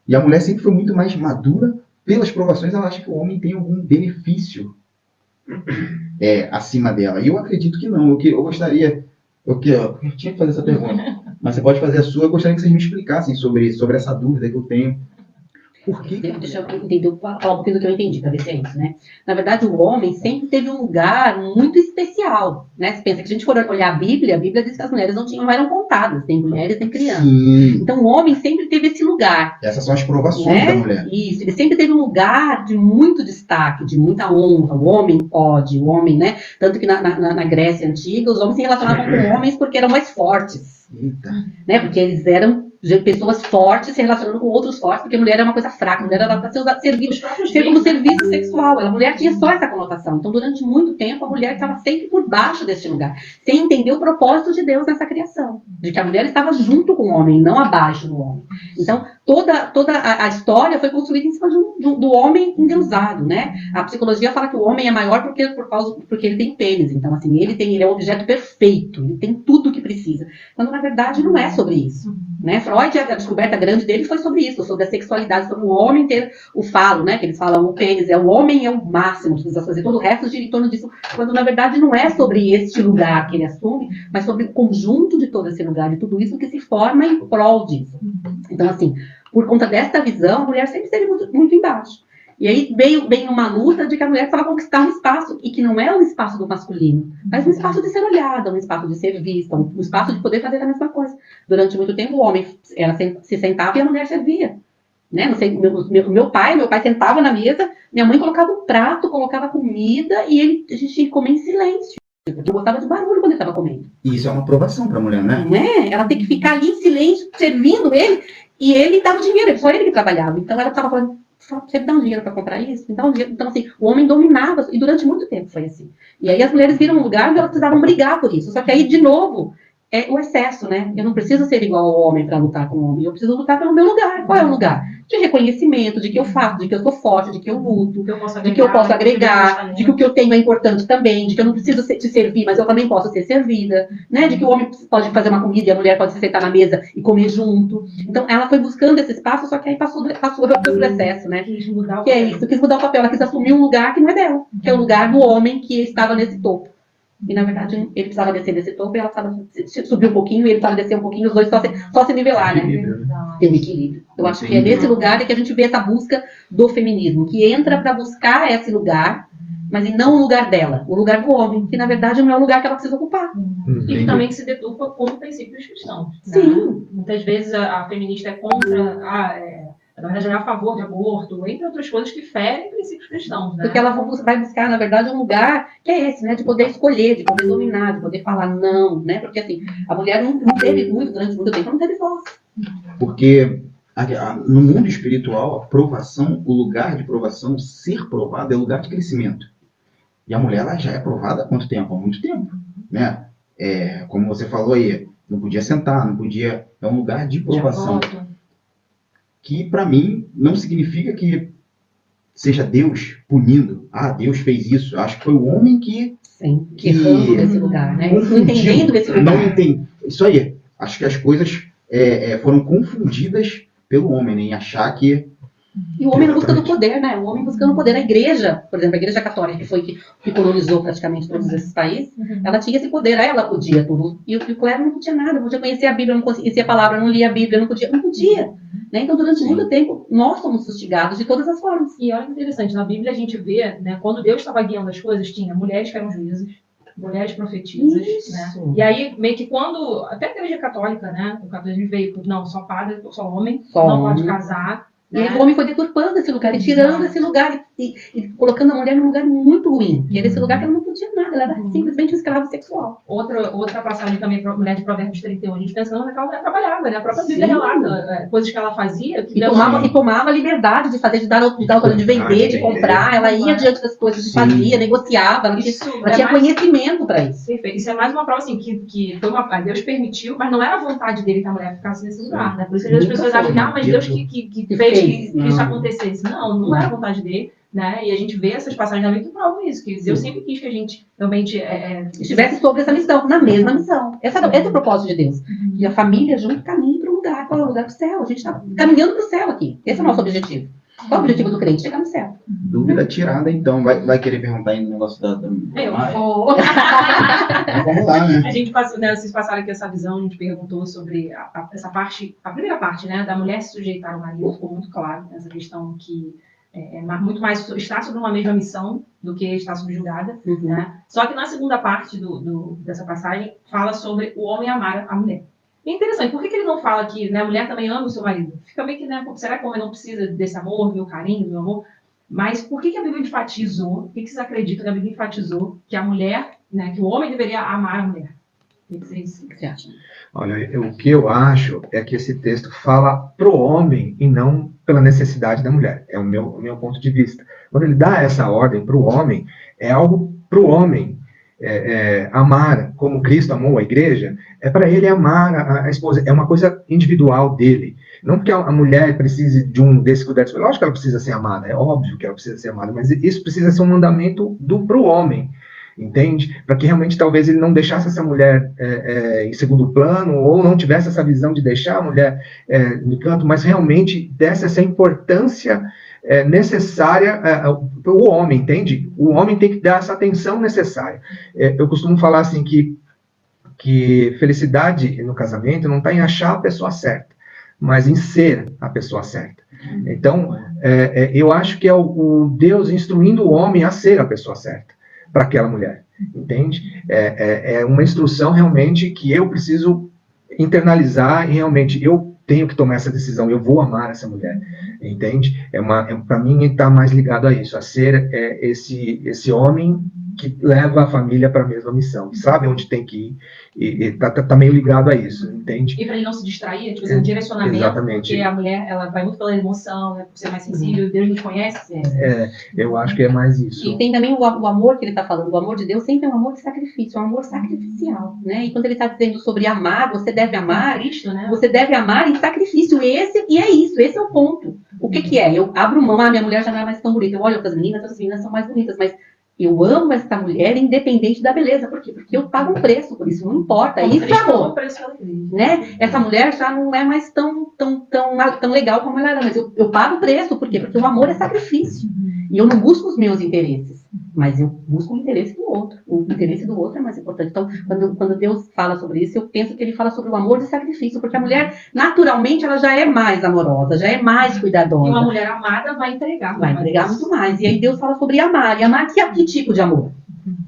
E a mulher sempre foi muito mais madura, pelas provações ela acha que o homem tem algum benefício acima dela. E eu acredito que não. Eu gostaria... Eu tinha que fazer essa pergunta, mas você pode fazer a sua. Eu gostaria que vocês me explicassem sobre essa dúvida que eu tenho. Por quê? Deixa eu entender, falar um pouquinho do que eu entendi, para ver se é isso, né? Na verdade, o homem sempre teve um lugar muito especial, né? Você pensa que se a gente for olhar a Bíblia diz que as mulheres não eram contadas, nem mulheres, nem crianças. Sim. Então, o homem sempre teve esse lugar. Essas são as provações Né? da mulher. Isso, ele sempre teve um lugar de muito destaque, de muita honra. O homem pode, o homem, né? Tanto que na Grécia Antiga, os homens se relacionavam com homens porque eram mais fortes. Eita. Né? Porque eles eram pessoas fortes se relacionando com outros fortes, porque a mulher era uma coisa fraca, a mulher era para ser como serviço sexual. A mulher tinha só essa conotação. Então, durante muito tempo, a mulher estava sempre por baixo desse lugar, sem entender o propósito de Deus nessa criação, de que a mulher estava junto com o homem, não abaixo do homem. Então, toda a história foi construída em cima do homem endeusado, né? A psicologia fala que o homem é maior porque ele tem pênis. Então, assim, ele é um objeto perfeito, ele tem tudo o que precisa. Quando, na verdade, não é sobre isso. Né? Freud, a descoberta grande dele foi sobre isso, sobre a sexualidade, sobre o homem ter o falo, né? Que eles falam, o pênis, o homem é o máximo, precisa fazer todo o resto gira em torno disso, quando na verdade não é sobre este lugar que ele assume, mas sobre o conjunto de todo esse lugar, de tudo isso que se forma em prol disso. Então, assim, por conta desta visão, a mulher sempre esteve muito, muito embaixo. E aí veio uma luta de que a mulher precisava conquistar um espaço, e que não é um espaço do masculino, mas um espaço de ser olhada, um espaço de ser vista, um espaço de poder fazer a mesma coisa. Durante muito tempo, o homem se sentava e a mulher servia. Né? Não sei, meu pai sentava na mesa, minha mãe colocava um prato, colocava comida, e a gente tinha que comer em silêncio. Porque eu gostava de barulho quando ele estava comendo. E isso é uma aprovação para a mulher, né? Né? Ela tem que ficar ali em silêncio, servindo ele, e ele dava dinheiro, só ele que trabalhava. Então ela estava falando, você dá um dinheiro para comprar isso? Então, assim, o homem dominava, e durante muito tempo foi assim. E aí as mulheres viram um lugar onde elas precisavam brigar por isso. Só que aí, de novo, é o excesso, né? Eu não preciso ser igual ao homem para lutar com o homem. Eu preciso lutar pelo meu lugar. Qual é o lugar? De reconhecimento, de que eu faço, de que eu sou forte, de que eu luto, de que eu posso agregar, de que o que eu tenho é importante também, de que eu não preciso te servir, mas eu também posso ser servida, né? De que o homem pode fazer uma comida e a mulher pode se sentar na mesa e comer junto. Então, ela foi buscando esse espaço, só que aí passou pelo excesso, né? Quis mudar o que é isso, quis mudar o papel. Ela quis assumir um lugar que não é dela, que é o lugar do homem que estava nesse topo. E, na verdade, ele precisava descer desse topo e ela precisava subir um pouquinho e ele precisava descer um pouquinho, os dois só se nivelar, né? Tem um equilíbrio. Eu acho que é nesse lugar que a gente vê essa busca do feminismo, que entra para buscar esse lugar, mas não o lugar dela, o lugar do homem, que, na verdade, não é o lugar que ela precisa ocupar. E que também se deturpa como princípios cristãos. Sim. Né? Muitas vezes a feminista é contra... Na verdade, ela é a favor de aborto, entre outras coisas que ferem princípios cristãos, né? Porque ela vai buscar, na verdade, um lugar que é esse, né? De poder escolher, de poder dominar, de poder falar não, né? Porque, assim, a mulher não teve durante muito tempo, não teve voz. Porque no mundo espiritual, a provação, o lugar de provação, ser provado, é o lugar de crescimento. E a mulher, ela já é provada há quanto tempo? Há muito tempo, né? Como você falou aí, não podia sentar, não podia... É um lugar de provação. Que, para mim, não significa que seja Deus punindo. Ah, Deus fez isso. Eu acho que foi o homem que errando nesse lugar, né? Não entendendo esse lugar. Não entende. Isso aí. Acho que as coisas foram confundidas pelo homem, né? Em achar que... E o homem buscando poder, né? O homem buscando poder. A igreja, por exemplo, a igreja católica, que foi que colonizou praticamente todos esses países, ela tinha esse poder, aí ela podia tudo. E o clero não podia nada, não podia conhecer a Bíblia, não conhecia a palavra, não lia a Bíblia, não podia. Né? Então, durante muito tempo, nós fomos fustigados de todas as formas. E olha que interessante, na Bíblia a gente vê, né, quando Deus estava guiando as coisas, tinha mulheres que eram juízes, mulheres profetisas, né? E aí, meio que quando, até a igreja católica, né, o catolicismo veio, não, só padre, só homem, não pode casar. E aí o homem foi deturpando esse lugar, e tirando esse lugar, e colocando a mulher num lugar muito ruim. E era esse lugar que ela não podia nada, ela era simplesmente um escravo sexual. Outra passagem também, mulher de Provérbios 31, a gente pensando naquela mulher trabalhava, né? A própria Bíblia relata coisas que ela fazia. Que tomava a liberdade de fazer, de dar de vender, de comprar, ela ia diante das coisas, de fazia, negociava, ela tinha conhecimento para isso. Perfeito. Isso é mais uma prova assim, que foi Deus permitiu, mas não era a vontade dele que a mulher ficasse nesse lugar, né? Por isso que as pessoas acham que, mas Deus que fez que isso acontecesse. Não era a vontade dele, né? E a gente vê essas passagens também que provam isso, que Deus sempre quis que a gente realmente estivesse sobre essa missão, na mesma missão. Esse é o propósito de Deus. Que a família junto caminhe para o lugar. Qual é o lugar do céu? A gente está caminhando para o céu aqui. Esse é o nosso objetivo. Qual o objetivo do crente? Chegar no céu. Dúvida tirada, então. Vai querer perguntar aí no negócio da... Eu vou. Vamos lá, né? A gente passou, né, vocês passaram aqui essa visão, a gente perguntou sobre essa parte, a primeira parte, né, da mulher se sujeitar ao marido, ficou muito claro, essa questão que muito mais está sobre uma mesma missão do que está subjugada, né? Só que na segunda parte dessa passagem fala sobre o homem amar a mulher. E é interessante, por que ele não fala que, né, a mulher também ama o seu marido? Fica meio que, né, será que o homem não precisa desse amor, meu carinho, meu amor? Mas por que a Bíblia enfatizou, por que vocês acreditam que a Bíblia enfatizou que a mulher, né, que o homem deveria amar a mulher? O que vocês acham? Olha, o que eu acho é que esse texto fala pro homem e não pela necessidade da mulher. É o meu ponto de vista. Quando ele dá essa ordem pro homem, é algo pro homem amar como Cristo amou a igreja, é para ele amar a esposa. É uma coisa individual dele. Não porque a mulher precise de desse cuidado. Lógico que ela precisa ser amada, é óbvio que ela precisa ser amada, mas isso precisa ser um mandamento pro homem. Entende? Para que realmente talvez ele não deixasse essa mulher em segundo plano, ou não tivesse essa visão de deixar a mulher no canto, mas realmente desse essa importância necessária para o homem, entende? O homem tem que dar essa atenção necessária. Eu costumo falar assim que felicidade no casamento não está em achar a pessoa certa, mas em ser a pessoa certa. Então, eu acho que é o Deus instruindo o homem a ser a pessoa certa para aquela mulher, entende? É uma instrução realmente que eu preciso internalizar e realmente eu tenho que tomar essa decisão, eu vou amar essa mulher, entende? Para mim está mais ligado a isso, a ser esse homem que leva a família para a mesma missão, que sabe onde tem que ir, e tá meio ligado a isso, entende? E para ele não se distrair, tipo, um direcionamento, exatamente. Porque a mulher, ela vai muito pela emoção, né, por ser mais sensível, Deus nos conhece. Eu acho que é mais isso. E tem também o amor que ele está falando, o amor de Deus sempre é um amor de sacrifício, é um amor sacrificial, né? E quando ele está dizendo sobre amar, você deve amar, Cristo, né? Você deve amar em sacrifício, e é isso, esse é o ponto. O que é? Eu abro mão, minha mulher já não é mais tão bonita, eu olho para as meninas são mais bonitas, mas eu amo essa mulher independente da beleza. Por quê? Porque eu pago um preço por isso, não importa. Isso é amor. Né? Essa mulher já não é mais tão legal como ela era, mas eu pago o preço. Por quê? Porque o amor é sacrifício. E eu não busco os meus interesses, mas eu busco o interesse do outro. O interesse do outro é mais importante. Então, quando Deus fala sobre isso, eu penso que ele fala sobre o amor de sacrifício, porque a mulher, naturalmente, ela já é mais amorosa, já é mais cuidadosa. E uma mulher amada vai entregar. Vai entregar muito mais. E aí Deus fala sobre amar. E amar que tipo de amor?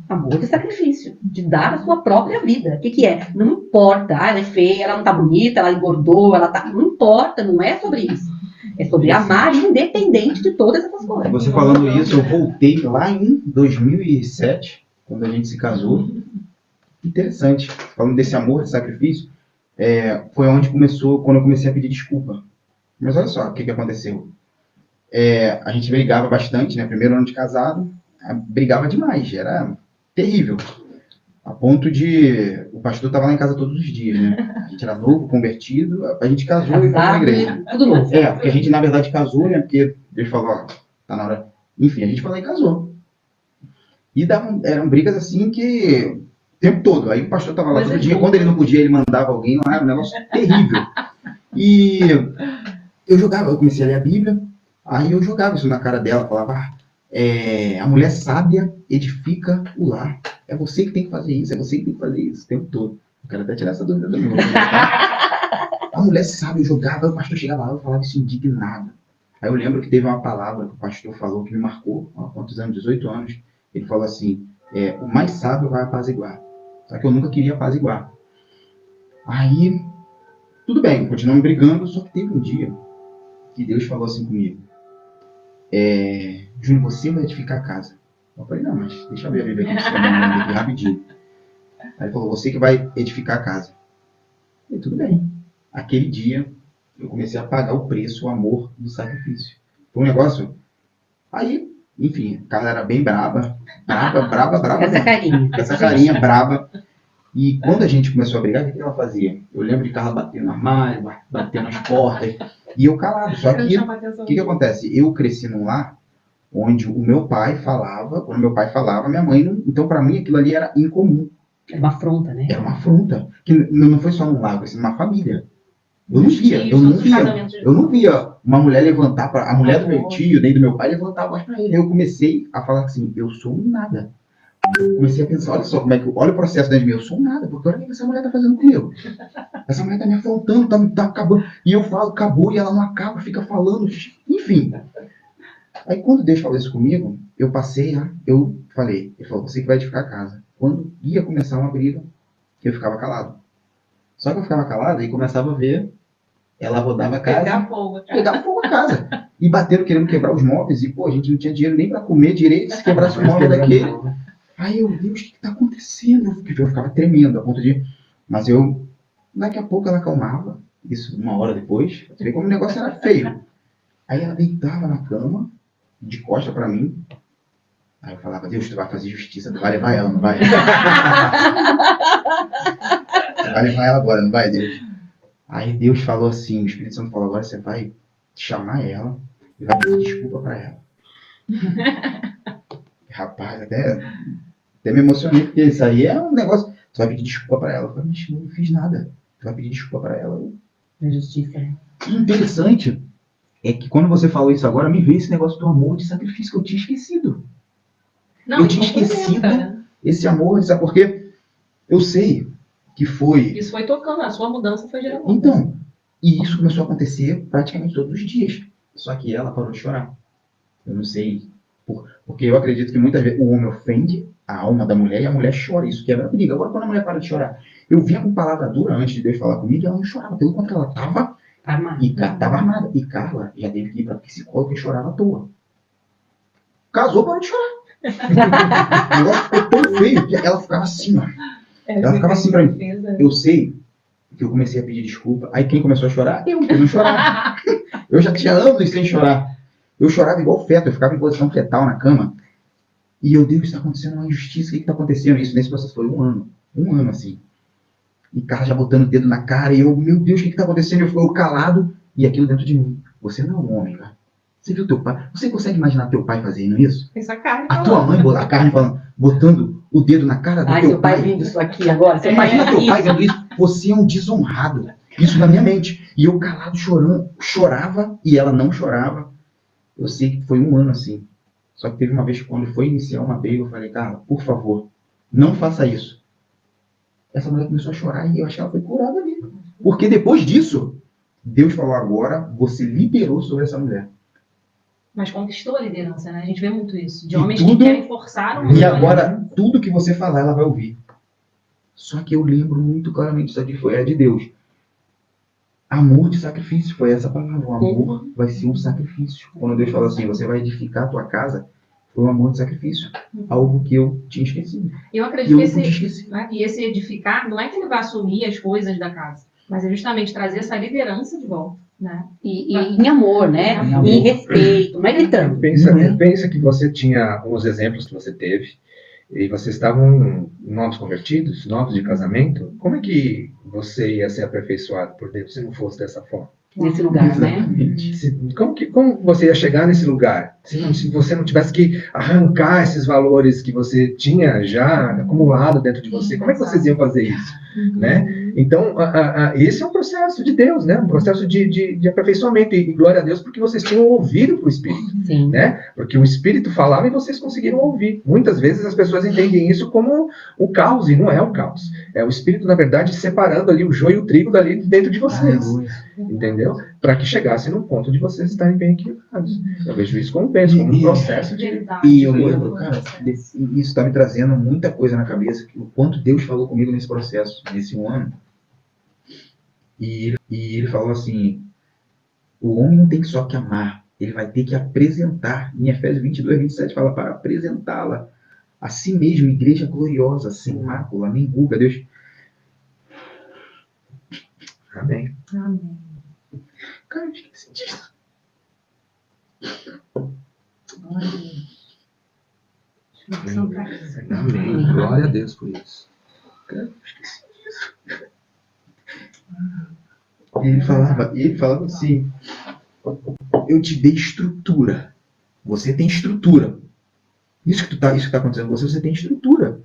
Amor de sacrifício, de dar a sua própria vida. O que é? Não importa. Ela é feia, ela não tá bonita, ela engordou, ela tá... Não importa, não é sobre isso. É sobre amar independente de todas essas coisas. Você falando isso, eu voltei lá em 2007, quando a gente se casou. Interessante. Falando desse amor de sacrifício, foi onde começou, quando eu comecei a pedir desculpa. Mas olha só o que aconteceu. A gente brigava bastante, né? Primeiro ano de casado, brigava demais, era terrível. A ponto de... O pastor estava lá em casa todos os dias, né? A gente era novo, convertido, a gente casou e foi pra igreja. Tudo novo. Porque a gente, na verdade, casou, né? Porque Deus falou, ó, tá na hora. Enfim, a gente falou e casou. E eram brigas assim que... O tempo todo. Aí o pastor estava lá todo dia. Quando ele não podia, ele mandava alguém lá. Era um negócio terrível. E eu comecei a ler a Bíblia. Aí eu jogava isso na cara dela. Falava, a mulher sábia edifica o lar. É você que tem que fazer isso. É você que tem que fazer isso. O tempo todo. Eu quero até tirar essa dúvida também. A mulher sábia, eu jogava. O pastor chegava lá e falava isso indignado. Aí eu lembro que teve uma palavra que o pastor falou que me marcou. Há quantos anos? 18 anos. Ele falou assim, o mais sábio vai apaziguar. Só que eu nunca queria apaziguar. Aí, tudo bem, continuamos brigando, só que teve um dia que Deus falou assim comigo. Júnior, você vai edificar a casa. Eu falei, não, mas deixa eu ver a Bíblia aqui, rapidinho. Aí ele falou, você que vai edificar a casa. Eu falei, tudo bem. Aquele dia, eu comecei a pagar o preço, o amor do sacrifício. Foi um negócio... Aí, enfim, a casa era bem braba. Braba. Essa carinha braba. E quando a gente começou a brigar, o que ela fazia? Eu lembro de Carla batendo no armário, batendo nas portas, e eu calado. Só que, o que acontece? Eu cresci num lar onde o meu pai falava, quando meu pai falava, minha mãe não... Então, para mim, aquilo ali era incomum. Era uma afronta, né? Era uma afronta. Que não foi só num lar, foi numa família. Eu não via uma mulher levantar a mulher do meu tio, nem do meu pai, levantar a voz para ele. Eu comecei a falar assim, eu sou um nada. Eu comecei a pensar, olha só, olha o processo dentro de mim, eu sou um nada, porque olha o que essa mulher tá fazendo comigo. Essa mulher tá me afrontando, tá acabando. E eu falo, acabou, e ela não acaba, fica falando, enfim. Aí quando Deus falou isso comigo, eu falei, ele falou, você que vai edificar a casa. Quando ia começar uma briga, eu ficava calado. Só que eu ficava calado e começava a ver, ela rodava a casa, pegava fogo a casa. E bateram querendo quebrar os móveis, e pô, a gente não tinha dinheiro nem para comer direito, se quebrasse o móvel daquele. Aí eu, Deus, o que tá acontecendo? Eu ficava tremendo, a ponto de... Mas daqui a pouco ela acalmava, isso 1 hora depois, você vê como o negócio era feio. Aí ela deitava na cama, de costa pra mim. Aí eu falava, Deus, tu vai fazer justiça, tu vai levar ela, não vai? Tu vai levar ela agora, não vai, Deus? Aí Deus falou assim, o Espírito Santo falou, agora você vai chamar ela e vai pedir desculpa pra ela. Rapaz, até me emocionei, porque isso aí é um negócio, tu vai pedir desculpa pra ela. Eu falei, mas não fiz nada, tu vai pedir desculpa pra ela. É justiça, né? Que interessante é que quando você falou isso agora, me veio esse negócio do amor de sacrifício que eu tinha esquecido. Não, eu tinha esquecido esse amor, sabe por quê? Eu sei que foi... Isso foi tocando, a sua mudança foi gerando. Então, e isso começou a acontecer praticamente todos os dias. Só que ela parou de chorar. Eu não sei, porque eu acredito que muitas vezes o homem ofende a alma da mulher e a mulher chora. Isso quebra a briga. Agora, quando a mulher para de chorar, eu vinha com palavra dura antes de Deus falar comigo e ela não chorava. Pelo contrário, ela estava armada. E Carla já teve que ir para psicóloga e chorava à toa. Casou, parou de chorar. O negócio ficou tão feio que ela ficava assim, ó. Ela ficava assim pra mim. Eu sei que eu comecei a pedir desculpa. Aí quem começou a chorar? Eu não chorava. Eu já tinha anos sem chorar. Eu chorava igual feto, eu ficava em posição fetal na cama. E eu, Deus, está acontecendo uma injustiça, o que está acontecendo? Isso nesse processo foi 1 ano. 1 ano assim. E Carla já botando o dedo na cara, e eu, meu Deus, o que está acontecendo? Eu fui calado, e aquilo dentro de mim. Você não é um homem, cara. Você viu teu pai? Você consegue imaginar teu pai fazendo isso? Essa carne a tua mãe, a carne falando, botando o dedo na cara do teu pai. Seu pai vendo isso aqui agora. Imagina teu pai vendo isso. Você é um desonrado. Isso na minha mente. E eu calado, chorando, chorava, e ela não chorava. Eu sei que foi 1 ano assim. Só que teve uma vez, quando foi iniciar uma briga, eu falei, Carla, por favor, não faça isso. Essa mulher começou a chorar e eu acho que ela foi curada ali. Porque depois disso, Deus falou, agora você liberou sobre essa mulher. Mas conquistou a liderança, né? A gente vê muito isso. De homens que querem forçar uma E agora, tudo que você falar, ela vai ouvir. Só que eu lembro muito claramente, isso aqui foi de Deus. Amor de sacrifício, foi essa palavra. O amor vai ser um sacrifício. Quando Deus fala assim, você vai edificar a tua casa, foi um amor de sacrifício. Algo que eu tinha esquecido. Eu acredito que esse edificar, não é que ele vai assumir as coisas da casa, mas é justamente trazer essa liderança de volta. Né? E em amor, né? Em respeito, não é gritando. Pensa que você tinha os exemplos que você teve, e vocês estavam novos convertidos, novos de casamento. Como é que você ia ser aperfeiçoado por Deus se não fosse dessa forma? Nesse lugar, né? Como você ia chegar nesse lugar? Se você não tivesse que arrancar esses valores que você tinha já acumulado dentro de você, como é que vocês iam fazer isso? Né? Então, esse é um processo de Deus, né? Um processo de aperfeiçoamento. E glória a Deus porque vocês tinham ouvido para o Espírito. Sim. Né? Porque o Espírito falava e vocês conseguiram ouvir. Muitas vezes as pessoas entendem isso como o caos, e não é o caos. É o Espírito, na verdade, separando ali o joio e o trigo dali dentro de vocês. Entendeu? Para que chegasse no ponto de vocês estarem bem equilibrados. Eu vejo isso como um processo de... E eu lembro, cara, isso está me trazendo muita coisa na cabeça, o quanto Deus falou comigo nesse processo, nesse 1 ano. E ele falou assim, o homem não tem só que amar, ele vai ter que apresentar. Em Efésios 22, 27 fala para apresentá-la a si mesmo, igreja gloriosa, sem mácula, nem ruga. Deus... Amém. Amém. Cara, eu esqueci disso. Amém. Glória a Deus por isso. Cara, eu esqueci disso. Ele falava assim, eu te dei estrutura. Você tem estrutura. Isso que tá acontecendo com você tem estrutura.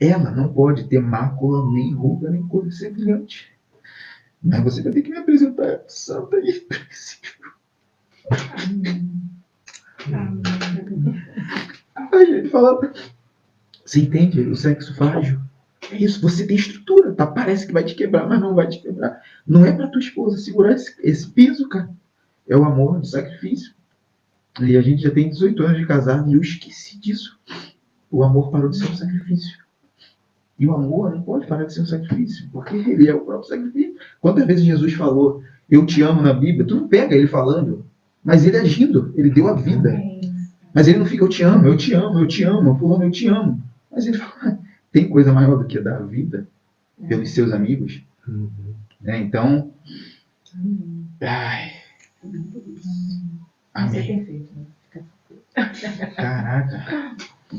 Ela não pode ter mácula, nem ruga, nem coisa semelhante. Mas você vai ter que me apresentar santa aí. Aí ele fala, você entende? O sexo frágil. É isso, você tem estrutura, tá? Parece que vai te quebrar, mas não vai te quebrar. Não é pra tua esposa segurar esse peso, cara. É o amor do sacrifício. E a gente já tem 18 anos de casado e eu esqueci disso. O amor parou de ser um sacrifício. E o amor não pode parar de ser um sacrifício, porque ele é o próprio sacrifício. Quantas vezes Jesus falou, eu te amo na Bíblia, tu não pega ele falando, mas ele agindo, ele deu a vida. Mas ele não fica, eu te amo, eu te amo, eu te amo, fulano, eu te amo. Mas ele fala, tem coisa maior do que dar a vida pelos seus amigos? Né? Então, ai, amém. Caraca,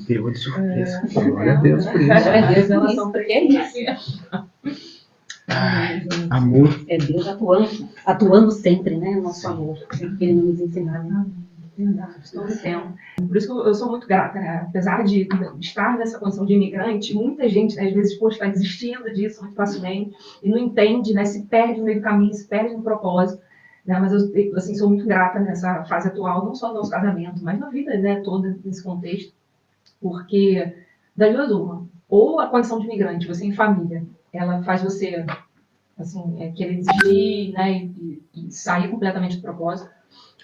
pegou de surpresa. Glória a Deus por isso. É Deus, relação porque é isso. Ai, amor. É Deus atuando sempre, né? O nosso amor. Ele nos ensinar, né? Todo tempo. Por isso que eu sou muito grata, né? Apesar de estar nessa condição de imigrante, muita gente, né, às vezes, está desistindo disso muito facilmente e não entende, né? Se perde no meio do caminho, se perde no propósito. Né? Mas eu, assim, sou muito grata nessa fase atual, não só no nosso casamento, mas na vida, né, toda nesse contexto, porque das duas uma, ou a condição de imigrante, você em família, ela faz você, assim, querer desistir, né, e sair completamente do propósito,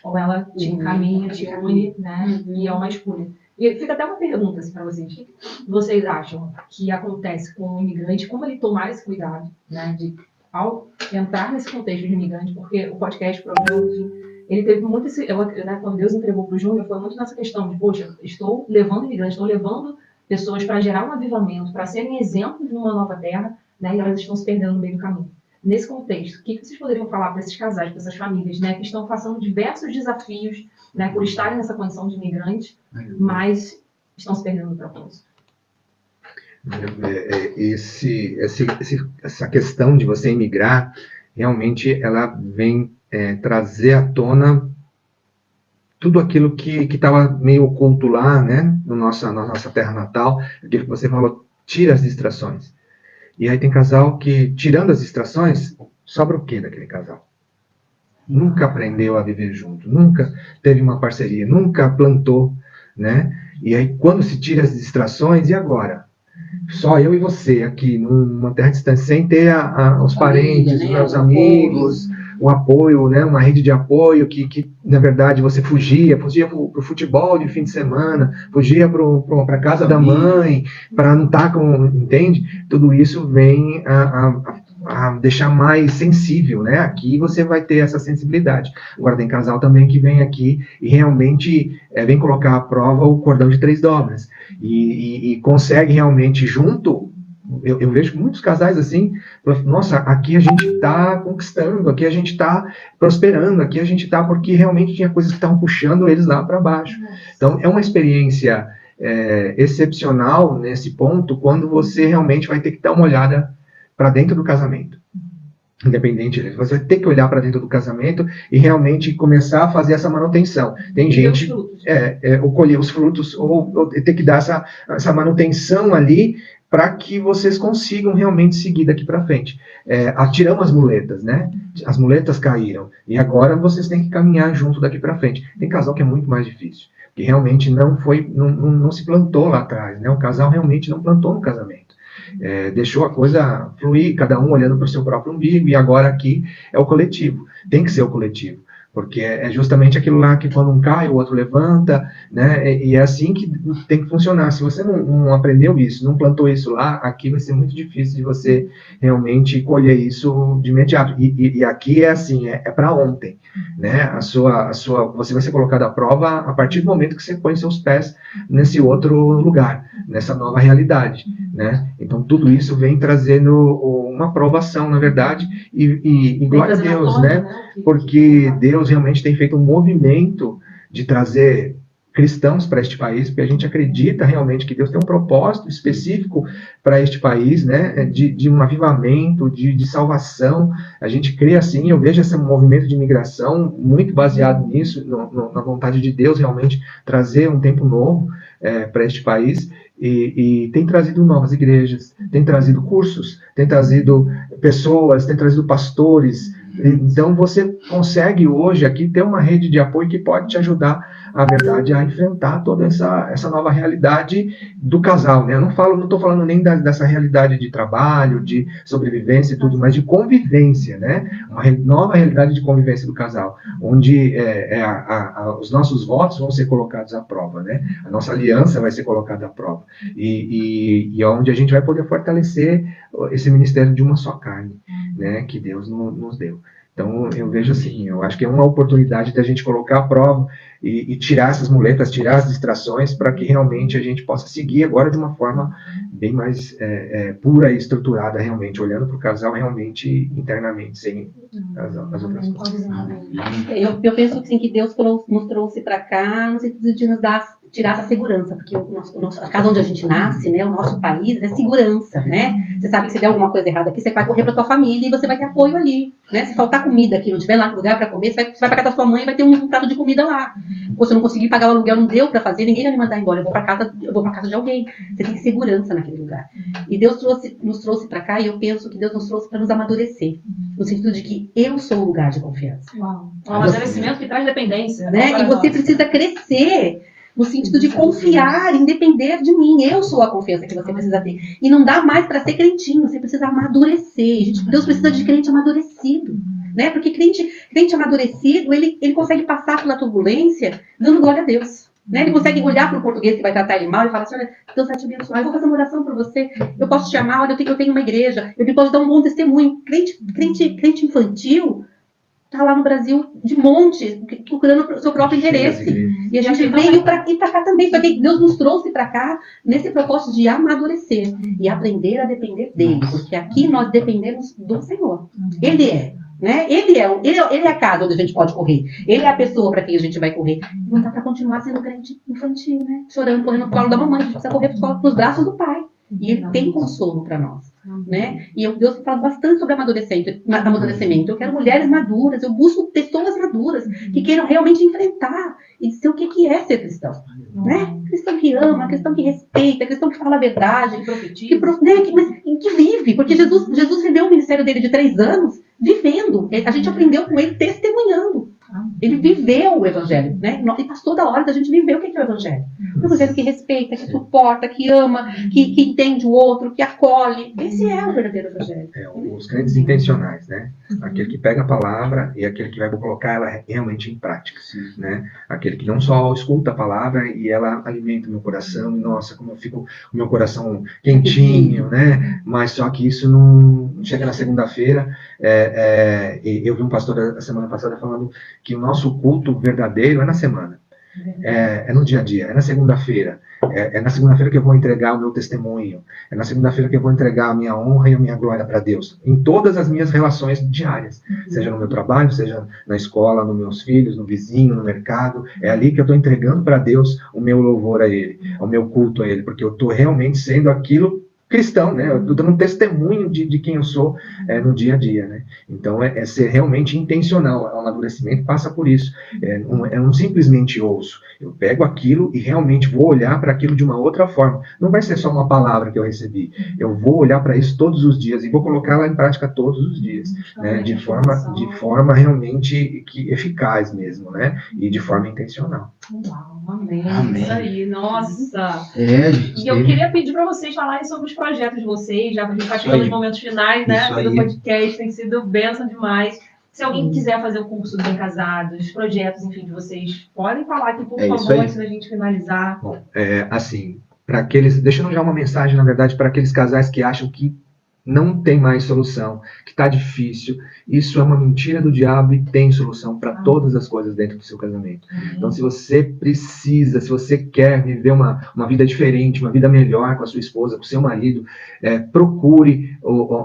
ou ela te encaminha, te une, né, e é uma escolha. E fica até uma pergunta assim, para vocês. O que vocês acham que acontece com o imigrante? Como ele tomar esse cuidado, né, de ao entrar nesse contexto de imigrante? Porque o podcast, provavelmente, ele teve muito esse... né, quando Deus entregou para o Júnior, foi muito nessa questão de, poxa, estou levando imigrantes, estou levando pessoas para gerar um avivamento, para serem exemplos de uma nova terra, né, e elas estão se perdendo no meio do caminho. Nesse contexto, o que vocês poderiam falar para esses casais, para essas famílias, né, que estão passando diversos desafios, né, por estarem nessa condição de imigrante, mas estão se perdendo no propósito? Essa questão de você emigrar, realmente ela vem trazer à tona tudo aquilo que estava meio oculto lá, né, na nossa terra natal, aquilo que você falou, tira as distrações. E aí tem casal que, tirando as distrações, sobra o quê daquele casal? Nunca aprendeu a viver junto, nunca teve uma parceria, nunca plantou, né? E aí quando se tira as distrações, e agora? Só eu e você aqui, numa terra distante, sem ter os parentes, né, os amigos, o apoio, né, uma rede de apoio que na verdade, você fugia para o futebol de fim de semana, fugia para a casa da mãe, para não estar com, entende? Tudo isso vem a deixar mais sensível, né? Aqui você vai ter essa sensibilidade. Agora tem casal também que vem aqui e realmente vem colocar à prova o cordão de 3 dobras e consegue realmente junto. Eu vejo muitos casais assim, nossa, aqui a gente está conquistando, aqui a gente está prosperando, aqui a gente está porque realmente tinha coisas que estavam puxando eles lá para baixo. Então é uma experiência excepcional nesse ponto, quando você realmente vai ter que dar uma olhada para dentro do casamento. Independente, você vai ter que olhar para dentro do casamento e realmente começar a fazer essa manutenção. Tem gente colher os frutos, ou ter que dar essa manutenção ali para que vocês consigam realmente seguir daqui para frente. Tiramos as muletas, né? As muletas caíram e agora vocês têm que caminhar junto daqui para frente. Tem casal que é muito mais difícil, que realmente não se plantou lá atrás, né? O casal realmente não plantou no casamento. Deixou a coisa fluir, cada um olhando para o seu próprio umbigo, e agora aqui é o coletivo, tem que ser o coletivo, porque é justamente aquilo lá que quando um cai, o outro levanta, né, e é assim que tem que funcionar. Se você não aprendeu isso, não plantou isso lá, aqui vai ser muito difícil de você realmente colher isso de imediato, e aqui é assim, é para ontem, né, você vai ser colocado à prova a partir do momento que você põe seus pés nesse outro lugar, nessa nova realidade, né, então tudo isso vem trazendo uma aprovação, na verdade, e glória a Deus, né, porque Deus realmente tem feito um movimento de trazer cristãos para este país, porque a gente acredita realmente que Deus tem um propósito específico para este país, né, de um avivamento, de salvação. A gente crê assim, eu vejo esse movimento de imigração muito baseado nisso, na vontade de Deus realmente trazer um tempo novo para este país, e tem trazido novas igrejas, tem trazido cursos, tem trazido pessoas, tem trazido pastores. Então você consegue hoje aqui ter uma rede de apoio que pode te ajudar, a verdade, a enfrentar toda essa nova realidade do casal, né? Eu não estou falando nem dessa realidade de trabalho, de sobrevivência e tudo, mas de convivência, né? Uma nova realidade de convivência do casal, onde os nossos votos vão ser colocados à prova, né? A nossa aliança vai ser colocada à prova, e onde a gente vai poder fortalecer esse ministério de uma só carne, né? Que Deus nos deu. Então, eu vejo assim, eu acho que é uma oportunidade da gente colocar à prova e tirar essas muletas, tirar as distrações, para que realmente a gente possa seguir agora de uma forma bem mais pura e estruturada, realmente, olhando para o casal realmente internamente, sem as outras coisas. Eu penso assim, que Deus nos trouxe para cá no sentido de nos tirar essa segurança, porque a casa onde a gente nasce, né, o nosso país, é segurança, né? Você sabe que se der alguma coisa errada aqui, você vai correr para tua família e você vai ter apoio ali, né? Se faltar comida aqui, não tiver lá lugar para comer, você vai para casa da sua mãe e vai ter um prato de comida lá. Ou se eu não conseguir pagar o aluguel, não deu para fazer, ninguém vai me mandar embora, eu vou para casa de alguém. Você tem segurança naquele lugar. E Deus nos trouxe para cá, e eu penso que Deus nos trouxe para nos amadurecer, no sentido de que eu sou o lugar de confiança. Uau. Um amadurecimento que traz dependência. Né? E você precisa crescer no sentido de confiar, em depender de mim. Eu sou a confiança que você precisa ter. E não dá mais para ser crentinho, você precisa amadurecer. Deus precisa de crente amadurecido. Né? Porque crente amadurecido, ele consegue passar pela turbulência dando glória a Deus. Né? Ele consegue olhar para o português que vai tratar ele mal e falar assim: olha, Deus vai te abençoar, eu vou fazer uma oração por você, eu posso te amar, olha, eu tenho uma igreja, eu posso dar um bom testemunho. Crente infantil está lá no Brasil de monte, procurando o seu próprio interesse. E a gente veio para cá também, só que Deus nos trouxe para cá nesse propósito de amadurecer e aprender a depender dele, porque aqui nós dependemos do Senhor. Ele é. Né? Ele é a casa onde a gente pode correr. Ele é a pessoa para quem a gente vai correr. Não dá para continuar sendo crente infantil, né? Chorando, correndo no colo da mamãe. A gente precisa correr nos braços do pai. E ele tem consolo para nós. Né? E Deus fala bastante sobre amadurecimento. Eu quero mulheres maduras, eu busco pessoas maduras que queiram realmente enfrentar e dizer o que é ser cristão. Né? Cristão que ama, cristão que respeita, cristão que fala a verdade, que vive, porque Jesus viveu o ministério dele de 3 anos vivendo. A gente aprendeu com ele testemunhando. Ele viveu o evangelho, né? E passou da hora da gente viver o que é o evangelho. O evangelho que respeita, que suporta, que ama, que entende o outro, que acolhe. Esse é o verdadeiro evangelho. Os crentes intencionais, né? Aquele que pega a palavra e aquele que vai colocar ela realmente em prática, né? Aquele que não só escuta a palavra e ela alimenta o meu coração, e nossa, como eu fico com o meu coração quentinho, né? Mas só que isso não chega na segunda-feira. Eu vi um pastor a semana passada falando que o nosso culto verdadeiro é na semana, é no dia a dia, é na segunda-feira, é na segunda-feira que eu vou entregar o meu testemunho, é na segunda-feira que eu vou entregar a minha honra e a minha glória para Deus, em todas as minhas relações diárias, seja no meu trabalho, seja na escola, nos meus filhos, no vizinho, no mercado, é ali que eu estou entregando para Deus o meu louvor a Ele, o meu culto a Ele, porque eu estou realmente sendo aquilo cristão, né? Eu estou dando um testemunho de quem eu sou no dia a dia, né? Então, é ser realmente intencional. O amadurecimento passa por isso. Não simplesmente ouço. Eu pego aquilo e realmente vou olhar para aquilo de uma outra forma. Não vai ser só uma palavra que eu recebi. Eu vou olhar para isso todos os dias e vou colocar ela em prática todos os dias, né? De forma realmente eficaz mesmo, né? E de forma intencional. Uau, amém. Isso aí, nossa. E eu queria pedir para vocês falarem sobre os projetos de vocês, já que a gente está chegando nos momentos finais, né? Do podcast, tem sido bênção demais. Se alguém quiser fazer o curso do Bem Casados, projetos, enfim, de vocês, podem falar aqui, por favor, antes da gente finalizar. Bom, assim, para aqueles, deixando já uma mensagem, na verdade, para aqueles casais que acham que não tem mais solução, que está difícil. Isso é uma mentira do diabo e tem solução para todas as coisas dentro do seu casamento. Então, se você precisa, se você quer viver uma vida diferente, uma vida melhor com a sua esposa, com o seu marido, procure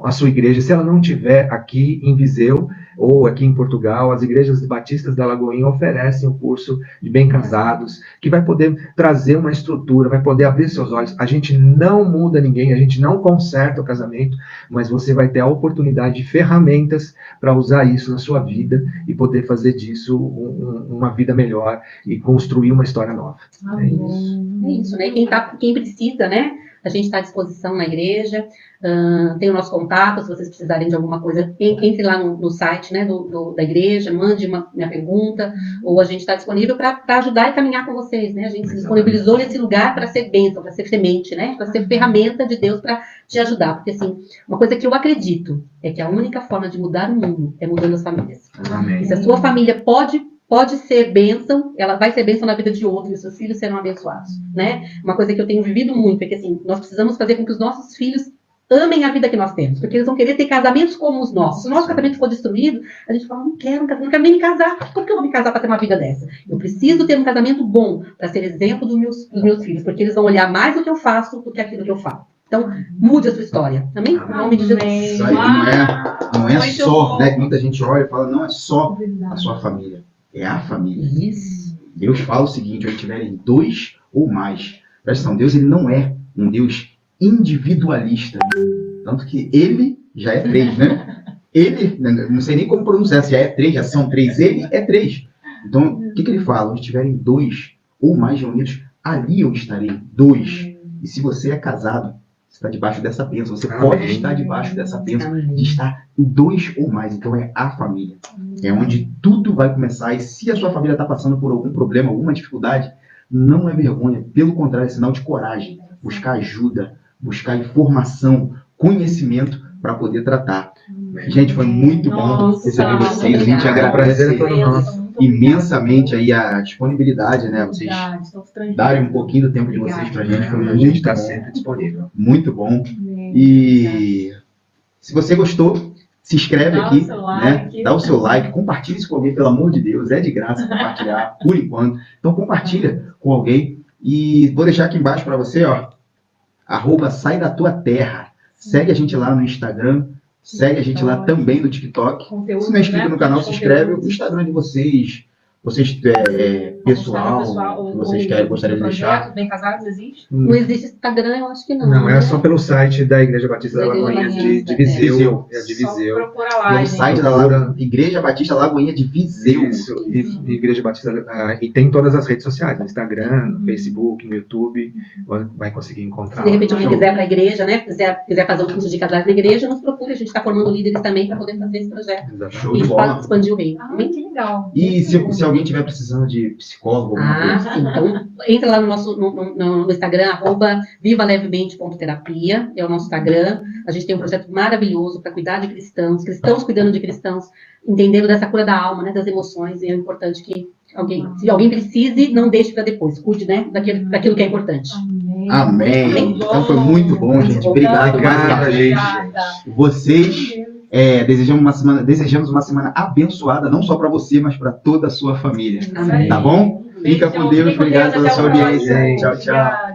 a sua igreja. Se ela não estiver aqui em Viseu ou aqui em Portugal, as igrejas batistas da Lagoinha oferecem o curso de Bem Casados, que vai poder trazer uma estrutura, vai poder abrir seus olhos. A gente não muda ninguém, a gente não conserta o casamento, mas você vai ter a oportunidade de ferramentas para usar isso na sua vida e poder fazer disso uma vida melhor e construir uma história nova. É isso. É isso, né? Quem precisa, né? A gente está à disposição na igreja, tem o nosso contato, se vocês precisarem de alguma coisa, entre lá no site, né, da igreja, mande minha pergunta, ou a gente está disponível para ajudar e caminhar com vocês, né? A gente se disponibilizou nesse lugar para ser bênção, para ser semente, né? Para ser ferramenta de Deus para te ajudar, porque assim, uma coisa que eu acredito é que a única forma de mudar o mundo é mudando as famílias. Amém. E se a sua família pode ser bênção, ela vai ser bênção na vida de outros, e os seus filhos serão abençoados, né? Uma coisa que eu tenho vivido muito é que, assim, nós precisamos fazer com que os nossos filhos amem a vida que nós temos, porque eles vão querer ter casamentos como os nossos. Se o nosso casamento for destruído, a gente fala, não quero nem me casar. Por que eu vou me casar para ter uma vida dessa? Eu preciso ter um casamento bom para ser exemplo dos meus filhos, porque eles vão olhar mais o que eu faço do que aquilo que eu falo. Então, mude a sua história. Amém? Em nome de Jesus. Isso aí não é só, né? Que muita gente olha e fala, não é só a sua família. É a família. Isso. Deus fala o seguinte, onde tiverem 2 ou mais. Presta atenção, Deus ele não é um Deus individualista. Tanto que ele já é 3, né? Ele, não sei nem como pronunciar, se já é 3, já são 3, ele é 3. Então, o que ele fala? Onde tiverem 2 ou mais reunidos, ali eu estarei. 2. E se você é casado, você está debaixo dessa bênção. Você pode estar debaixo dessa bênção de estar em 2 ou mais. Então é a família. É onde tudo vai começar. E se a sua família está passando por algum problema, alguma dificuldade, não é vergonha. Pelo contrário, é sinal de coragem. Buscar ajuda, buscar informação, conhecimento para poder tratar. Gente, foi muito bom receber vocês. A gente agradece imensamente aí a disponibilidade, né? Vocês darem um pouquinho do tempo de vocês pra gente. A gente está sempre disponível. Muito bom. E se você gostou, se inscreve aqui, né? Dá o seu like, compartilha isso com alguém, pelo amor de Deus. É de graça compartilhar, por enquanto. Então compartilha com alguém. E vou deixar aqui embaixo para você, ó. @SaiDaTuaTerra. Segue a gente lá no Instagram. Segue a gente lá também no TikTok. Se não é inscrito no canal, se inscreve. O Instagram de vocês pessoal, que vocês gostariam de deixar. Bem Casados existe? Não existe Instagram, eu acho que não. Não, é só pelo site da Igreja Batista da Lagoinha de Viseu. É de Viseu. Só procura lá, Pelo site da Igreja Batista Lagoinha de Viseu. Isso, e Igreja Batista, e tem todas as redes sociais, no Instagram, no Facebook, no YouTube, vai conseguir encontrar. Se de repente alguém quiser para a igreja, né? Quiser fazer um curso de casais na igreja, nos procure. A gente está formando líderes também para poder fazer esse projeto. Show E de bola. expandir o reino. Que legal. E se alguém estiver precisando de psicólogo, alguma coisa, Sim. Então, entra lá no Instagram, @vivalevemente.terapia, é o nosso Instagram. A gente tem um projeto maravilhoso para cuidar de cristãos cuidando de cristãos, entendendo dessa cura da alma, né, das emoções, e é importante que se alguém precise, não deixe para depois, cuide, né, daquilo que é importante. Amém. Então foi muito bom, gente. Obrigado. Obrigado, gente. Vocês desejamos uma semana abençoada, não só para você, mas para toda a sua família. Amém. Tá bom? Fica com Deus. Obrigado pela sua audiência. Tchau, tchau.